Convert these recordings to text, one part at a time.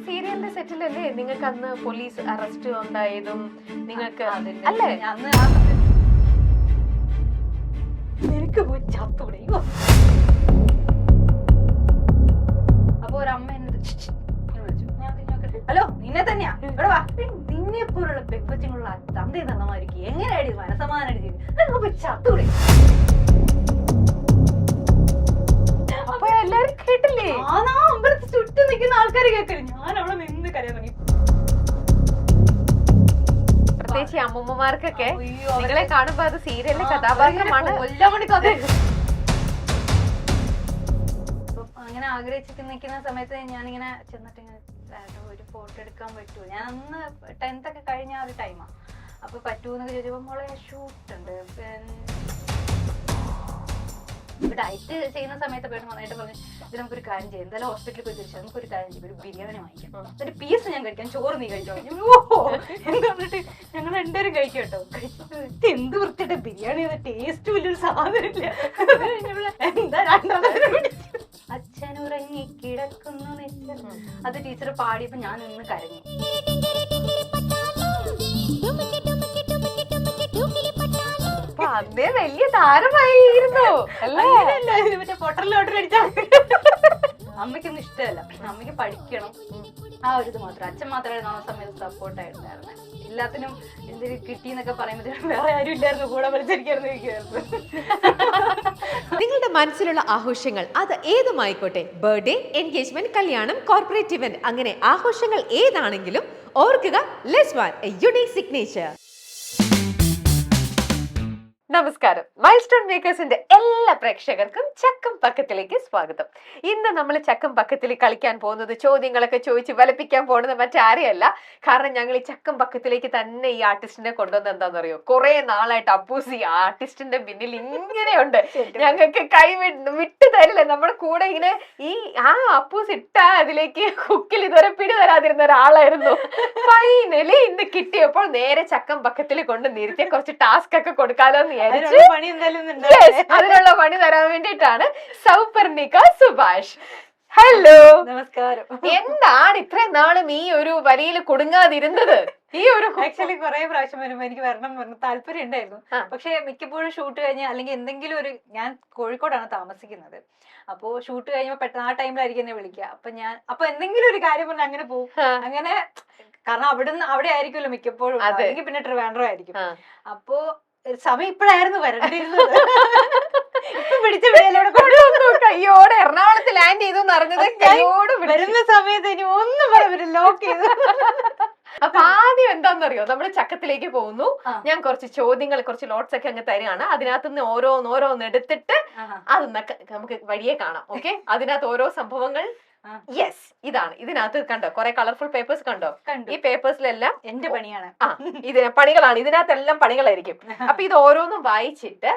സീരിയലിന്റെ സെറ്റിലല്ലേ നിങ്ങൾക്ക് അന്ന് പോലീസ് അറസ്റ്റ് ഉണ്ടായതും നിങ്ങൾക്ക് അല്ലേ അന്ന് നിനക്ക് പോയി ചത്തുടയോ? അപ്പൊ ഒരമ്മ എന്നെ വിളിച്ചു. ഞാൻ നോക്കട്ടെ, ഹലോ നിന്നെ തന്നെയാ, ഇവിടെ വാ. നിന്നെപ്പോലുള്ള പെപ്പച്ചുള്ള തന്ത തന്നമാർക്ക് എങ്ങനെയാടി മനസമാനായിട്ട് ചെയ്തു? നിനക്ക് പോയി ചത്തുടേ. അപ്പൊ എല്ലാരും കേട്ടില്ലേ? ആനാ അമ്പലത്തിൽ ചുറ്റും നിൽക്കുന്ന ആൾക്കാര് കേൾക്കല്. ഞാൻ അവിടെ നിന്ന് കരയാൻ തുടങ്ങി. പ്രത്യേകിച്ച് അമ്മൂമ്മമാർക്കൊക്കെ നിങ്ങളെ കാണുമ്പോ അത് സീരിയലിലെ കഥാപാത്രമാണ്. അങ്ങനെ ആഗ്രഹിച്ചിട്ട് നിൽക്കുന്ന സമയത്ത് ഞാനിങ്ങനെ ചെന്നിട്ട് ഒരു ഫോട്ടോ എടുക്കാൻ പറ്റുമോ? ഞാൻ അന്ന് 10th ഒക്കെ കഴിഞ്ഞ ആ ഒരു ടൈമാ. അപ്പൊ പറ്റൂന്നൊക്കെ ചോദിച്ചപ്പോ മോളെ ഷൂട്ടുണ്ട്, ഡയറ്റ് ചെയ്യുന്ന സമയത്ത് പേര് നന്നായിട്ട് പറഞ്ഞു ഇത് നമുക്കൊരു കാര്യം ചെയ്യാം, എന്തായാലും ഹോസ്പിറ്റലിൽ പോയി തിരിച്ചു നമുക്കൊരു കാര്യം ചെയ്യും, ഒരു ബിരിയാണി വാങ്ങിക്കാം, ഒരു പീസ് ഞാൻ കഴിക്കാം, ചോറ് നീ കഴിച്ചോ. ഓഹോ എന്താ പറഞ്ഞിട്ട് ഞങ്ങൾ രണ്ടുപേരും കഴിക്കും കേട്ടോ. കഴിച്ചിട്ട് എന്ത് വൃത്തിയുടെ ബിരിയാണി, ടേസ്റ്റ് വലിയൊരു സാധനമില്ല. എന്താ രണ്ടാമത് അച്ഛനുറങ്ങി കിടക്കുന്നു അത് ടീച്ചർ പാടിയപ്പോ ഞാൻ നിന്ന് കരഞ്ഞു. അന്നേ വലിയ താരമായിരുന്നു മറ്റേ പൊട്ടലോട്ടർ അടിച്ചാ. അമ്മയ്ക്കൊന്നും ഇഷ്ടമല്ല, അമ്മയ്ക്ക് പഠിക്കണം ആ ഒരു ഇത് മാത്രം. അച്ഛൻ മാത്രമായിരുന്നു ആ സമയത്ത് സപ്പോർട്ടായിട്ടുണ്ടായിരുന്നെ. എല്ലാത്തിനും എന്തെങ്കിലും കിട്ടിയെന്നൊക്കെ പറയുമ്പോഴത്തേക്കും വേറെ ആരും ഇല്ലായിരുന്നു കൂടെ മത്സരിക്കായിരുന്നു. നിങ്ങളുടെ മനസ്സിലുള്ള ആഘോഷങ്ങൾ അത് ഏതുമായിക്കോട്ടെ, ബർത്ത്ഡേ, എൻഗേജ്മെന്റ്, കല്യാണം, കോർപ്പറേറ്റ് ഇവന്റ്, അങ്ങനെ ആഘോഷങ്ങൾ ഏതാണെങ്കിലും ഓർക്കുക ലെസ്വാൻ എ യുണീക് സിഗ്നേച്ചർ. നമസ്കാരം. മൈൽ സ്റ്റോൺ മേക്കേഴ്സിന്റെ എല്ലാ പ്രേക്ഷകർക്കും ചക്കം പക്കത്തിലേക്ക് സ്വാഗതം. ഇന്ന് നമ്മൾ ചക്കം പക്കത്തിൽ കളിക്കാൻ പോകുന്നത് ചോദ്യങ്ങളൊക്കെ ചോദിച്ച് വലപ്പിക്കാൻ പോകുന്നത് മറ്റാരെയല്ല. കാരണം ഞങ്ങൾ ഈ ചക്കം പക്കത്തിലേക്ക് തന്നെ ഈ ആർട്ടിസ്റ്റിനെ കൊണ്ടുവന്നത് എന്താണെന്നറിയോ? കുറെ നാളായിട്ട് അപ്പൂസ് ഈ ആർട്ടിസ്റ്റിന്റെ പിന്നിൽ ഇങ്ങനെയുണ്ട്, ഞങ്ങൾക്ക് കൈ വിട്ടു തരില്ല. നമ്മുടെ കൂടെ ഇങ്ങനെ ഈ അപ്പൂസ് ഇട്ട അതിലേക്ക് ഹുക്കിൽ ഇതുവരെ പിടി തരാതിരുന്ന ഒരാളായിരുന്നു. ഫൈനലി ഇന്ന് കിട്ടിയപ്പോൾ നേരെ ചക്കം പക്കത്തിൽ കൊണ്ട് നിർത്തിയ കുറച്ച് ടാസ്ക് ഒക്കെ കൊടുക്കാലോ അതിനുള്ള പണി തരാൻ വേണ്ടിയിട്ടാണ് സൗപർണിക സുഭാഷ്. ഹലോ നമസ്കാരം. എന്താണ് ഇത്രയും നാളും ഈ ഒരു വരിയിൽ കുടുങ്ങാതിരുന്നത്? ഈ ഒരു ആക്ച്വലി കുറെ പ്രാവശ്യം വരുമ്പോ എനിക്ക് വരണം താല്പര്യം ഉണ്ടായിരുന്നു. പക്ഷെ മിക്കപ്പോഴും ഷൂട്ട് കഴിഞ്ഞ് അല്ലെങ്കിൽ എന്തെങ്കിലും ഒരു, ഞാൻ കോഴിക്കോടാണ് താമസിക്കുന്നത്, അപ്പോ ഷൂട്ട് കഴിയുമ്പോ പെട്ടെന്ന് ആ ടൈമിലായിരിക്കും എന്നെ വിളിക്കുക. അപ്പൊ എന്തെങ്കിലും ഒരു കാര്യം പറഞ്ഞാൽ അങ്ങനെ പോകും. അങ്ങനെ കാരണം അവിടെ ആയിരിക്കുമല്ലോ മിക്കപ്പോഴും, അല്ലെങ്കിൽ പിന്നെ ട്രിവാൻഡ്രം ആയിരിക്കും. അപ്പോ സമയം ഇപ്പഴായിരുന്നു വരണ്ടിരുന്നത്. ഇപ്പൊ പിടിച്ച കയ്യോടെ എറണാകുളത്ത് ലാൻഡ് ചെയ്തു പറഞ്ഞത് കയ്യോട് വരുന്ന സമയത്ത് ഇനി ഒന്നും പറയാൻ ലോക്ക് ചെയ്തു. അപ്പൊ ആദ്യം എന്താണെന്നറിയോ, നമ്മള് ചക്കത്തിലേക്ക് പോകുന്നു. ഞാൻ കുറച്ച് ചോദ്യങ്ങൾ, കുറച്ച് ലോട്ട്സ് ഒക്കെ അങ്ങ് തരികയാണ്. അതിനകത്ത് നിന്ന് ഓരോന്ന് എടുത്തിട്ട് അത് നമുക്ക് വഴിയെ കാണാം. ഓക്കെ, അതിനകത്ത് ഓരോ സംഭവങ്ങൾ. യെസ്, ഇതാണ്. ഇതിനകത്ത് കണ്ടോ കുറെ കളർഫുൾ പേപ്പേഴ്സ് കണ്ടോ? ഈ പേപ്പേഴ്സിലെല്ലാം എന്റെ പണിയാണ്. പണികളാണ്, ഇതിനകത്തെല്ലാം പണികളായിരിക്കും. അപ്പൊ ഇത് ഓരോന്നും വായിച്ചിട്ട്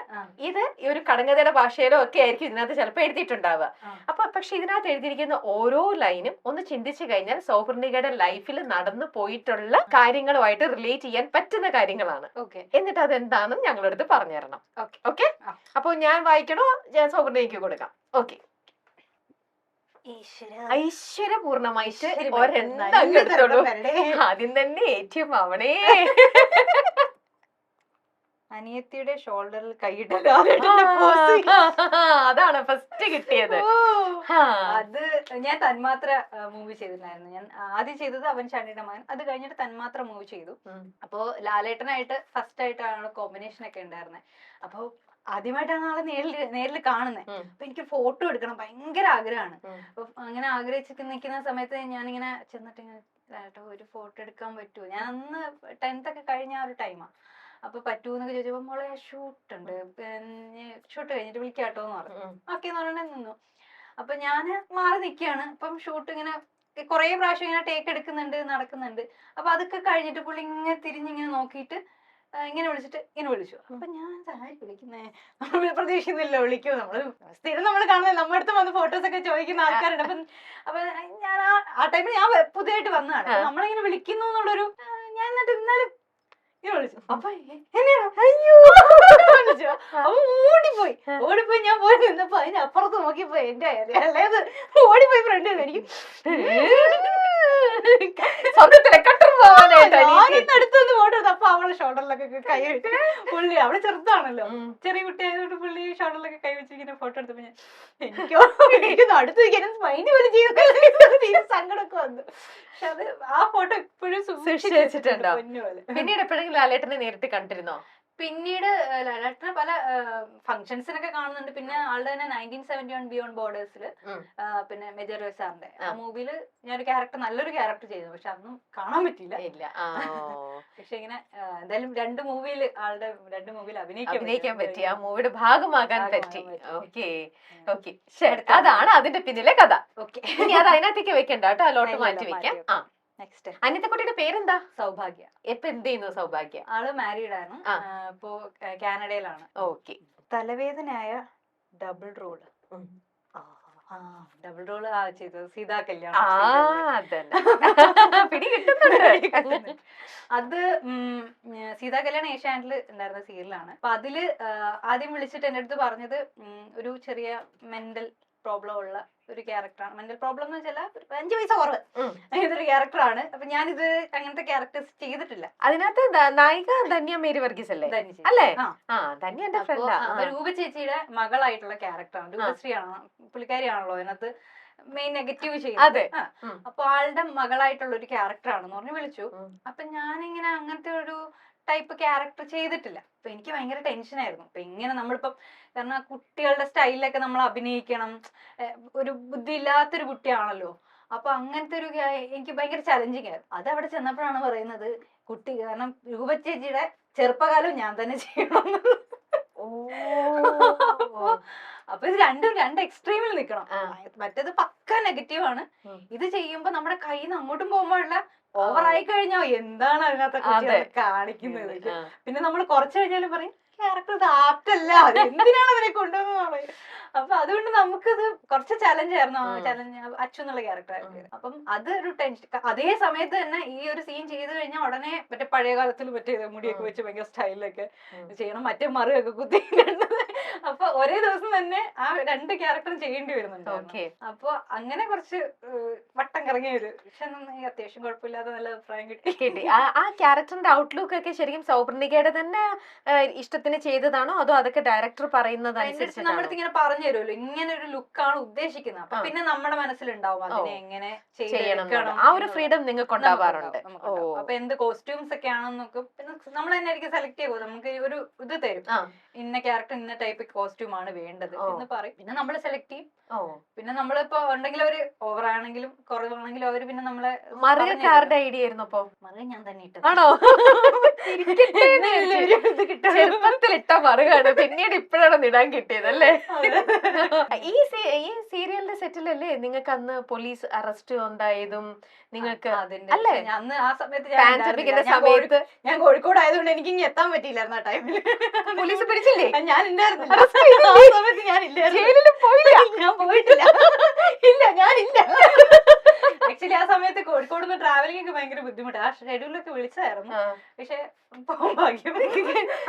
ഇത് ഒരു കടങ്കഥയുടെ ഭാഷയിലോ ഒക്കെ ആയിരിക്കും ഇതിനകത്ത് ചിലപ്പോൾ എഴുതിയിട്ടുണ്ടാവുക. അപ്പൊ പക്ഷെ ഇതിനകത്ത് എഴുതിയിരിക്കുന്ന ഓരോ ലൈനും ഒന്ന് ചിന്തിച്ചു കഴിഞ്ഞാൽ സൗപർണികയുടെ ലൈഫിൽ നടന്നു പോയിട്ടുള്ള കാര്യങ്ങളുമായിട്ട് റിലേറ്റ് ചെയ്യാൻ പറ്റുന്ന കാര്യങ്ങളാണ്. എന്നിട്ട് അതെന്താണെന്ന് ഞങ്ങളടുത്ത് പറഞ്ഞു തരണം. ഓക്കെ, അപ്പൊ ഞാൻ വായിക്കണോ ഞാൻ സൗപർണികയ്ക്ക് കൊടുക്കാം? ഓക്കെ. ഐശ്വര്യപൂർണമായിട്ട് ഒരെണ്ണം ആദ്യം തന്നെ ഏറ്റവും അവണേ. അനിയത്തിയുടെ ഷോൾഡറിൽ കൈയിട്ട് അതാണ് ഫസ്റ്റ് കിട്ടിയത്. അത് ഞാൻ തന്മാത്ര മൂവി ചെയ്തിട്ടുണ്ടായിരുന്നു. ഞാൻ ആദ്യം ചെയ്തത് അവൻ ചാണ്ടിയുടെ മകൻ, അത് കഴിഞ്ഞിട്ട് തന്മാത്ര മൂവി ചെയ്തു. അപ്പോ ലാലേട്ടനായിട്ട് ഫസ്റ്റ് ആയിട്ടാണ് കോമ്പിനേഷൻ ഒക്കെ ഉണ്ടായിരുന്നത്. അപ്പൊ ആദ്യമായിട്ടാണ് ആളെ നേരിൽ കാണുന്നത്. അപ്പൊ എനിക്ക് ഫോട്ടോ എടുക്കണം ഭയങ്കര ആഗ്രഹമാണ്. അപ്പൊ അങ്ങനെ ആഗ്രഹിച്ചിട്ട് നിൽക്കുന്ന സമയത്ത് ഞാനിങ്ങനെ ചെന്നിട്ട് ഒരു ഫോട്ടോ എടുക്കാൻ പറ്റുമോ? ഞാൻ അന്ന് 10th ഒക്കെ കഴിഞ്ഞ ആ ഒരു ടൈമാ. അപ്പൊ പറ്റൂന്നൊക്കെ ചോദിച്ചപ്പോ മോളെ ഷൂട്ടുണ്ട്, ഷൂട്ട് കഴിഞ്ഞിട്ട് വിളിക്കാട്ടോന്ന് പറഞ്ഞു. ഓക്കെ എന്ന് പറഞ്ഞാൽ നിന്നു. അപ്പൊ ഞാന് മാറി നിൽക്കുകയാണ്. അപ്പം ഷൂട്ട് ഇങ്ങനെ കുറെ പ്രാവശ്യം ഇങ്ങനെ ടേക്ക് എടുക്കുന്നുണ്ട്, നടക്കുന്നുണ്ട്. അപ്പൊ അതൊക്കെ കഴിഞ്ഞിട്ട് പുള്ളി ഇങ്ങനെ തിരിഞ്ഞിങ്ങനെ നോക്കിയിട്ട് ഇങ്ങനെ വിളിച്ചിട്ട് ഇങ്ങനെ വിളിച്ചു. അപ്പൊ ഞാൻ വിളിക്കുന്നേ, നമ്മൾ പ്രതീക്ഷിക്കുന്നില്ല വിളിക്കൂ. നമ്മള് സ്ഥിരം നമ്മൾ കാണുന്നത് നമ്മുടെ അടുത്ത് വന്ന് ഫോട്ടോസ് ഒക്കെ ചോദിക്കുന്ന ആൾക്കാരുണ്ട്. അപ്പൊ ഞാൻ ആ ടൈമിൽ ഞാൻ പുതിയതായിട്ട് വന്നതാണ്. നമ്മളിങ്ങനെ വിളിക്കുന്നു എന്നുള്ളൊരു, ഞാൻ എന്നിട്ട് ഇന്നാലും ഇങ്ങനെ വിളിച്ചു. അപ്പൊ ഓടിപ്പോയി ഞാൻ പോയി നിന്നപ്പോ അതിനപ്പുറത്ത് നോക്കിയപ്പോ എന്റെ ഇളയത് ഓടിപ്പോയി ഫ്രണ്ട് എനിക്ക് അവളെ ഷോൾഡറിലൊക്കെ കൈ വെച്ച് പുള്ളി അവള് ചെറുതാണല്ലോ, ചെറിയ കുട്ടിയായതുകൊണ്ട് പുള്ളി ഷോൾഡറിലൊക്കെ കൈ വെച്ച് ഇങ്ങനെ ഫോട്ടോ എടുത്തപ്പോ എനിക്ക് അടുത്ത് മൈൻഡ് പോലെ ചെയ്ത് സങ്കടമൊക്കെ വന്നു. പക്ഷെ അത് ആ ഫോട്ടോ ഇപ്പോഴും സൂക്ഷിച്ച് വെച്ചിട്ടുണ്ടോ? പിന്നീട് എപ്പോഴെങ്കിലും ലാലേട്ടനെ നേരിട്ട് കണ്ടിരുന്നോ? പിന്നീട് ലാലേട്ടനെ പല ഫംഗ്ഷൻസിനൊക്കെ കാണുന്നുണ്ട്. പിന്നെ ആളുടെ തന്നെ 1971 ബിയോണ്ട് ബോർഡേഴ്സില് പിന്നെ മെജർ സാറിന്റെ ആ മൂവിയില് ഞാനൊരു ക്യാരക്ടർ, നല്ലൊരു ക്യാരക്ടർ ചെയ്തു. പക്ഷെ അതൊന്നും കാണാൻ പറ്റിയില്ല. പക്ഷെ ഇങ്ങനെ എന്തായാലും രണ്ട് മൂവിയിൽ അഭിനയിക്കാൻ പറ്റി, ആ മൂവിയുടെ ഭാഗമാകാൻ പറ്റി. ഓക്കെ ഓക്കെ, അതാണ് അതിന്റെ പിന്നിലെ കഥ. ഓക്കെ, ഇനി അത് അതിനകത്തേക്ക് വെക്കണ്ട കേട്ടോ, അതിലോട്ട് മാറ്റി വെക്കാം. ആ, നെക്സ്റ്റ് അനിയത്തെ കുട്ടിയുടെ പേരെന്താ? സൗഭാഗ്യ. ഇപ്പൊ എന്ത് ചെയ്യുന്നു സൗഭാഗ്യ? ആള് മാരീഡ് ആണ്, ഇപ്പോ കാനഡയിലാണ്. ഓക്കെ. തലവേദനയായ ഡബിൾ റോള്. ഡബിൾ റോള് ചെയ്തത് സീതാ കല്യാണം. അത് സീതാ കല്യാണം ഏഷ്യാനെറ്റിൽ ഉണ്ടായിരുന്ന സീരിയലാണ്. അപ്പൊ അതില് ആദ്യം വിളിച്ചിട്ട് എന്റെ അടുത്ത് പറഞ്ഞത് ഒരു ചെറിയ മെന്റൽ പ്രോബ്ലം ഉള്ള ഒരു ക്യാരക്ടറാണ്. മെന്റൽ പ്രോബ്ലം എന്ന് വെച്ചാൽ 5 പൈസ കുറവ് ഇതൊരു ക്യാരക്ടറാണ്. അപ്പൊ ഞാനിത് അങ്ങനത്തെ ക്യാരക്ടേഴ്സ് ചെയ്തിട്ടില്ല. അതിനകത്ത് നായിക ധന്യ മേരി വർഗീസ് അല്ലേ? അല്ലേ? രൂപ ചേച്ചിയുടെ മകളായിട്ടുള്ള ക്യാരക്ടറാണ്. രൂപശ്രീയാണ്, പുള്ളിക്കാരിയാണല്ലോ അതിനകത്ത് മെയിൻ നെഗറ്റീവ് ചെയ്യുന്നത്. അപ്പൊ ആളുടെ മകളായിട്ടുള്ള ഒരു ക്യാരക്ടറാണെന്ന് പറഞ്ഞ് വിളിച്ചു. അപ്പൊ ഞാനിങ്ങനെ അങ്ങനത്തെ ഒരു ടൈപ്പ് ക്യാരക്ടർ ചെയ്തിട്ടില്ല. അപ്പൊ എനിക്ക് ഭയങ്കര ടെൻഷനായിരുന്നു. അപ്പൊ ഇങ്ങനെ നമ്മളിപ്പം, കാരണം കുട്ടികളുടെ സ്റ്റൈലിലൊക്കെ നമ്മൾ അഭിനയിക്കണം, ഒരു ബുദ്ധി ഇല്ലാത്തൊരു കുട്ടിയാണല്ലോ. അപ്പൊ അങ്ങനത്തെ ഒരു എനിക്ക് ഭയങ്കര ചലഞ്ചിങ് ആയിരുന്നു. അത് അവിടെ ചെന്നപ്പോഴാണ് പറയുന്നത് കുട്ടി, കാരണം രൂപ ചേച്ചിയുടെ ചെറുപ്പകാലം ഞാൻ തന്നെ ചെയ്യണം. അപ്പൊ ഇത് രണ്ട് എക്സ്ട്രീമിൽ നിൽക്കണം. മറ്റേത് പക്ക നെഗറ്റീവ് ആണ്. ഇത് ചെയ്യുമ്പോ നമ്മുടെ കയ്യിൽ നിന്ന് അങ്ങോട്ടും പോകുമ്പോഴുള്ള ഓവറായി കഴിഞ്ഞോ എന്താണ് അതിനകത്ത് കാണിക്കുന്നത്. പിന്നെ നമ്മൾ കുറച്ച് കഴിഞ്ഞാലും പറയും ക്യാരക്ടർ ഇത് ആപ്റ്റല്ല, എന്തിനാണ് അതിനെ കൊണ്ടുവന്ന് പറയും. അപ്പൊ അതുകൊണ്ട് നമുക്കത് കുറച്ച് ചലഞ്ച് ആയിരുന്നു. അച്ചു എന്നുള്ള ക്യാരക്ടർ. അപ്പം അതൊരു ടെൻഷൻ. അതേ സമയത്ത് തന്നെ ഈ ഒരു സീൻ ചെയ്ത് കഴിഞ്ഞാൽ ഉടനെ മറ്റേ പഴയ കാലത്തിൽ മറ്റേ മുടിയൊക്കെ വെച്ച് ഭയങ്കര സ്റ്റൈലൊക്കെ ചെയ്യണം, മറ്റേ മറുകൊക്കെ കുത്തി. അപ്പൊ ഒരേ ദിവസം തന്നെ ആ 2 ക്യാരക്ടറും ചെയ്യേണ്ടി വരുന്നുണ്ട്. അപ്പൊ അങ്ങനെ കുറച്ച് വട്ടം കറങ്ങിയ ഒരു, പക്ഷെ അത്യാവശ്യം കുഴപ്പമില്ലാതെ നല്ല അഭിപ്രായം കിട്ടി. ആ ക്യാരക്ടറിന്റെ ഔട്ട്ലുക്ക് ഒക്കെ ശരിക്കും സൗപർണികയുടെ തന്നെ ഇഷ്ടത്തിന് ചെയ്തതാണോ, അതോ അതൊക്കെ ഡയറക്ടർ പറയുന്നത് അനുസരിച്ച് നമ്മളിങ്ങനെ പറഞ്ഞു തരുമല്ലോ ഇങ്ങനെ ഒരു ലുക്കാണ് ഉദ്ദേശിക്കുന്നത്. അപ്പൊ പിന്നെ നമ്മുടെ മനസ്സിലുണ്ടാവും അതിനെ എങ്ങനെ ചെയ്യണം. ആ ഒരു ഫ്രീഡം നിങ്ങൾക്ക് ഉണ്ടാവാറുണ്ട്. അപ്പൊ എന്ത് കോസ്റ്റ്യൂംസ് ഒക്കെ ആണെന്നൊക്കെ പിന്നെ നമ്മൾ തന്നെ ആയിരിക്കും സെലക്ട് ചെയ്യുമോ. നമുക്ക് ഒരു ഇത് തരും, ഇന്ന ക്യാരക്ടർ ഇന്ന ടൈപ്പ് കോസ്റ്റ്യൂം ആണ് വേണ്ടത് എന്ന് പറയും. പിന്നെ നമ്മൾ സെലക്ട് ചെയ്യും. പിന്നെ നമ്മളിപ്പോ ഉണ്ടെങ്കിൽ അവര് ഓവർ ആണെങ്കിലും കുറവാണെങ്കിലും അവര് പിന്നെ നമ്മളെ മറുകാരുടെ ഐഡിയ ആയിരുന്നു. അപ്പൊ മറുക ഞാൻ തന്നെ ഇട്ടു. ആണോ? ചെറുപ്പത്തിൽ ഇട്ട മറുകാണ്, പിന്നീട് ഇപ്പോഴാണ് ഇടാൻ കിട്ടിയത് അല്ലേ? ഈ സീരിയലിന്റെ സെറ്റിലല്ലേ നിങ്ങൾക്ക് അന്ന് പോലീസ് അറസ്റ്റ് ഉണ്ടായതും? നിങ്ങൾക്ക് അല്ലേ അന്ന് ആ സമയത്ത് ഞാൻ കോഴിക്കോട് ആയതുകൊണ്ട് എനിക്ക് ഇനി എത്താൻ പറ്റിയില്ലായിരുന്നു. ആ ടൈമില് പോലീസ് പിടിച്ചില്ലേ? ഞാൻ ഉണ്ടായിരുന്നില്ല ആ സമയത്ത്. ഞാൻ പോയിട്ടില്ല. ഇല്ല, ഞാനില്ല. ആക്ച്വലി ആ സമയത്ത് കോഴിക്കോട് നിന്ന് ട്രാവലിംഗ് ഒക്കെ ഭയങ്കര ബുദ്ധിമുട്ടാണ്. ആ ഷെഡ്യൂളൊക്കെ വിളിച്ചായിരുന്നു, പക്ഷെ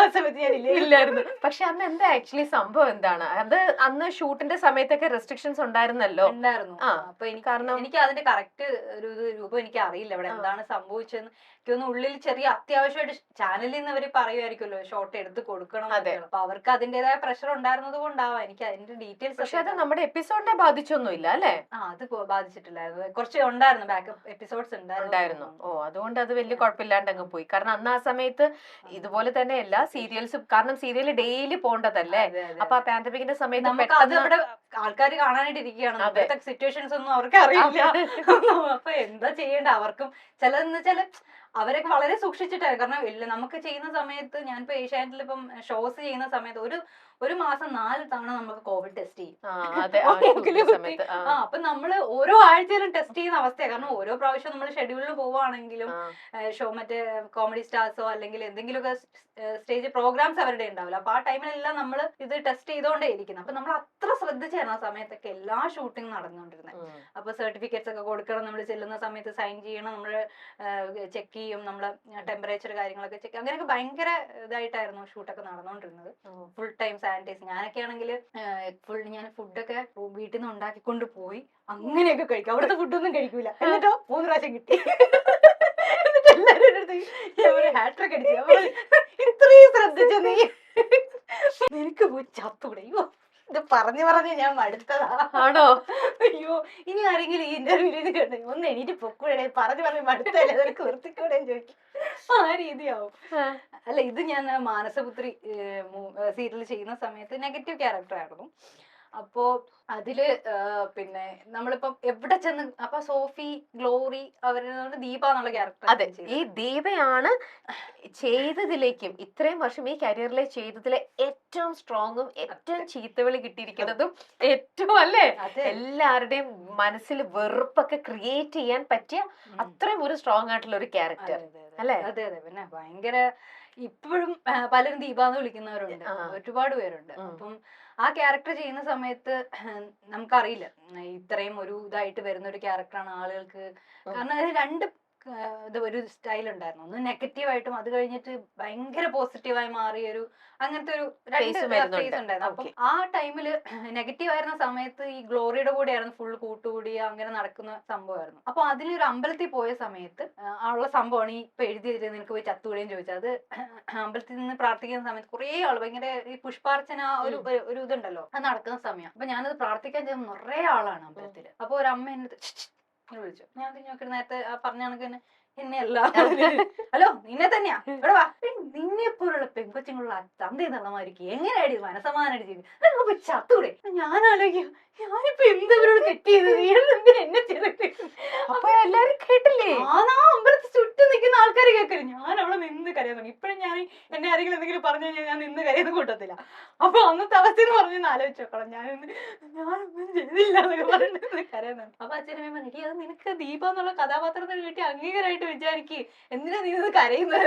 ആ സമയത്ത് ഞാൻ ഇല്ലായിരുന്നു. പക്ഷെ അന്ന് എന്താ ആക്ച്വലി സംഭവം എന്താണ്? അത് അന്ന് ഷൂട്ടിന്റെ സമയത്തൊക്കെ റെസ്ട്രിക്ഷൻസ് ഉണ്ടായിരുന്നല്ലോ. അപ്പൊ എനിക്ക് അതിന്റെ കറക്റ്റ് ഒരു രൂപം എനിക്ക് അറിയില്ല ഇവിടെ എന്താണ് സംഭവിച്ചതെന്ന്. എനിക്കൊന്ന് ഉള്ളിൽ ചെറിയ അത്യാവശ്യമായിട്ട് ചാനലിൽ നിന്ന് അവര് പറയുമായിരിക്കുമല്ലോ ഷോട്ട് എടുത്ത് കൊടുക്കണം. അപ്പൊ അവർക്ക് അതിന്റേതായ പ്രഷർ ഉണ്ടായിരുന്നത് കൊണ്ടാവാം. എനിക്ക് അതിന്റെ ഡീറ്റെയിൽസ്. പക്ഷെ അത് നമ്മുടെ എപ്പിസോഡിനെ ബാധിച്ചൊന്നുമില്ല അല്ലേ? അത് ബാധിച്ചിട്ടില്ലായിരുന്നു. കുറച്ച് ഉണ്ടായിരുന്നു, ബാക്കപ്പ് എപ്പിസോഡ്സ് ഉണ്ടായിരുന്നു. അതുകൊണ്ട് അത് വലിയ കുഴപ്പമില്ലാണ്ട് അങ്ങ് പോയി. കാരണം അന്ന് ആ സമയത്ത് ഇതുപോലെ തന്നെ എല്ലാ സീരിയൽസും, കാരണം സീരിയൽ ഡെയിലി പോകേണ്ടതല്ലേ. അപ്പൊ ആ പാൻഡമിക്കിന്റെ സമയത്ത് അത് ഇവിടെ ആൾക്കാർ കാണാനായിട്ട് ഇരിക്കുകയാണ്. അവിടുത്തെ സിറ്റുവേഷൻസ് ഒന്നും അവർക്ക് അറിയില്ല. അപ്പൊ എന്താ ചെയ്യേണ്ട അവർക്കും. ചിലതെന്ന് വെച്ചാല് അവരൊക്കെ വളരെ സൂക്ഷിച്ചിട്ടായിരുന്നു. കാരണം ഇല്ല, നമുക്ക് ചെയ്യുന്ന സമയത്ത് ഞാനിപ്പോ ഏഷ്യാനെറ്റിൽ ഇപ്പം ഷോസ് ചെയ്യുന്ന സമയത്ത് ഒരു മാസം 4 തവണ നമുക്ക് കോവിഡ് ടെസ്റ്റ് ചെയ്യും. അപ്പൊ നമ്മള് ഓരോ ആഴ്ചയിലും ടെസ്റ്റ് ചെയ്യുന്ന അവസ്ഥയാണ്. കാരണം ഓരോ പ്രാവശ്യം നമ്മൾ ഷെഡ്യൂളിൽ പോവുകയാണെങ്കിലും മറ്റേ കോമഡി സ്റ്റാർസോ അല്ലെങ്കിൽ എന്തെങ്കിലുമൊക്കെ സ്റ്റേജ് പ്രോഗ്രാംസ് അവരുടെ ഉണ്ടാവില്ല. അപ്പൊ ആ ടൈമിലെല്ലാം നമ്മൾ ഇത് ടെസ്റ്റ് ചെയ്തോണ്ടേ ഇരിക്കുന്നത്. അപ്പൊ നമ്മൾ അത്ര ശ്രദ്ധിച്ചായിരുന്നു ആ സമയത്തൊക്കെ എല്ലാ ഷൂട്ടിങ് നടന്നുകൊണ്ടിരുന്നത്. അപ്പൊ സർട്ടിഫിക്കറ്റ്സ് ഒക്കെ കൊടുക്കണം, നമ്മൾ ചെല്ലുന്ന സമയത്ത് സൈൻ ചെയ്യണം, നമ്മൾ ചെക്ക് ചെയ്യും, നമ്മള് ടെമ്പറേച്ചർ കാര്യങ്ങളൊക്കെ ചെക്ക്, അങ്ങനെയൊക്കെ ഭയങ്കര ഇതായിട്ടായിരുന്നു ഷൂട്ടൊക്കെ നടന്നുകൊണ്ടിരുന്നത്. Full time sanitise. ഞാനൊക്കെ ആണെങ്കിൽ ഞാൻ ഫുഡൊക്കെ വീട്ടിൽ നിന്ന് ഉണ്ടാക്കിക്കൊണ്ട് പോയി അങ്ങനെയൊക്കെ കഴിക്കും. അവിടുത്തെ ഫുഡൊന്നും കഴിക്കൂല. എന്നിട്ടോ 3 പ്രാവശ്യം കിട്ടി. എന്നിട്ട് എല്ലാവരും ഹാട്രിക് അടിച്ചു. പറഞ്ഞ് ഞാൻ മടുത്തതാ. ആണോ? അയ്യോ, ഇനി ആരെങ്കിലും ഈ ഇന്റർവ്യൂവിൽ ഇത് കേട്ടെ ഒന്ന് എണീറ്റ് പൊക്കൂടെ, പറഞ്ഞ് മടുത്തല്ലേ, അതൊക്കെ വൃത്തിക്കൂടെ ചോദിക്കും. ആ രീതിയാവും. അല്ല, ഇത് ഞാൻ മാനസപുത്രി സീരിയൽ ചെയ്യുന്ന സമയത്ത് നെഗറ്റീവ് ക്യാരക്ടർ ആയിരുന്നു. അപ്പോ അതില് പിന്നെ നമ്മളിപ്പം എവിടെ ചെന്ന്, അപ്പൊ സോഫി, ഗ്ലോറി, അവരുടെ ദീപ എന്നുള്ള ക്യാരക്ടർ. അതെ, ഈ ദീപയാണ് ചെയ്തതിലേക്കും ഇത്രയും വർഷം ഈ കരിയറിലെ ചെയ്തതിലെ ഏറ്റവും സ്ട്രോങ്ങും ഏറ്റവും ചീത്തവിളി കിട്ടിയിരിക്കുന്നതും ഏറ്റവും അല്ലേ എല്ലാവരുടെയും മനസ്സിൽ വെറുപ്പൊക്കെ ക്രിയേറ്റ് ചെയ്യാൻ പറ്റിയ അത്രയും ഒരു സ്ട്രോങ് ആയിട്ടുള്ള ഒരു ക്യാരക്ടർ അല്ലേ? അതെ അതെ, പിന്നെ ഭയങ്കര ഇപ്പോഴും പലരും ദീപ എന്ന് വിളിക്കുന്നവരുണ്ട്, ഒരുപാട് പേരുണ്ട്. അപ്പം ആ ക്യാരക്ടർ ചെയ്യുന്ന സമയത്ത് നമുക്കറിയില്ല ഇത്രയും ഒരു ഇതായിട്ട് വരുന്ന ഒരു ക്യാരക്ടറാണ് ആളുകൾക്ക്. കാരണം അതിൽ രണ്ട് ഒരു സ്റ്റൈൽ ഉണ്ടായിരുന്നു. ഒന്ന് നെഗറ്റീവായിട്ടും അത് കഴിഞ്ഞിട്ട് ഭയങ്കര പോസിറ്റീവായി മാറിയ ഒരു അങ്ങനത്തെ ഒരു രണ്ട് ഫേസ് ഉണ്ടായിരുന്നു. അപ്പം ആ ടൈമില് നെഗറ്റീവ് ആയിരുന്ന സമയത്ത് ഈ ഗ്ലോറിയുടെ കൂടെ ആയിരുന്നു ഫുൾ കൂട്ടുകൂടി അങ്ങനെ നടക്കുന്ന സംഭവമായിരുന്നു. അപ്പൊ അതിലൊരു അമ്പലത്തിൽ പോയ സമയത്ത് ഉള്ള സംഭവമാണ് ഈ ഇപ്പൊ എഴുതിയത്, നിനക്ക് പോയി ചത്തുകൂടെയും ചോദിച്ചത്. അത് അമ്പലത്തിൽ നിന്ന് പ്രാർത്ഥിക്കുന്ന സമയത്ത് കുറെ ആള് ഭയങ്കര ഈ പുഷ്പാർച്ചന ഒരു ഇതുണ്ടല്ലോ, അത് നടക്കുന്ന സമയം. അപ്പൊ ഞാനത് പ്രാർത്ഥിക്കാൻ ചെയ്യുന്ന നിറയെ ആളാണ് അമ്പലത്തില്. അപ്പൊ ഒരു അമ്മ എന്നെ വിളിച്ചു. ഞാൻ നോക്കി നേരത്തെ പറഞ്ഞ കണക്ക് എന്നെയല്ല, ഹലോ നിന്നെ തന്നെയാ, ഇവിടെ വാ, നിന്നെ പോലുള്ള പെങ്കൊച്ചുങ്ങളുള്ള തന്ത എന്നുള്ളമായിരിക്കും എങ്ങനെയാടി മനസമാനായിട്ട് ചെയ്ത് ചത്തൂടെ? ഞാൻ ആലോചിക്കും, ഞാനിപ്പോ എന്തവരോട് തെറ്റ് ചെയ്തത്, എന്നെ ചെയ്തിട്ട്. അപ്പൊ എല്ലാരും കേട്ടില്ലേ? ആണാ അമ്പലത്തിൽ ചുറ്റും നിൽക്കുന്ന ആൾക്കാർ കേൾക്കല്. ഞാൻ അവിടെ നിന്ന് കരയാൻ തുടങ്ങി. ഇപ്പഴും ഞാൻ എന്നെ ആരെങ്കിലും എന്തെങ്കിലും പറഞ്ഞു കഴിഞ്ഞാൽ ഞാൻ നിന്ന് കരയുന്ന കൂട്ടത്തില്ല. അപ്പൊ അന്നത്തെ അവസ്ഥ എന്ന് പറഞ്ഞൊന്ന് ആലോചിച്ച് നോക്കണം. ഞാനൊന്നും ചെയ്തില്ല എന്നൊക്കെ പറഞ്ഞിട്ട് കരയുന്നുണ്ട്. അപ്പൊ അച്ഛനമ്മ പറഞ്ഞു, അത് നിനക്ക് ദീപ എന്നുള്ള കഥാപാത്രത്തിന് കിട്ടി അംഗീകാരമായിട്ട് വിചാരിക്കുക, എന്തിനാ നീ ഇത് കരയുന്നത്,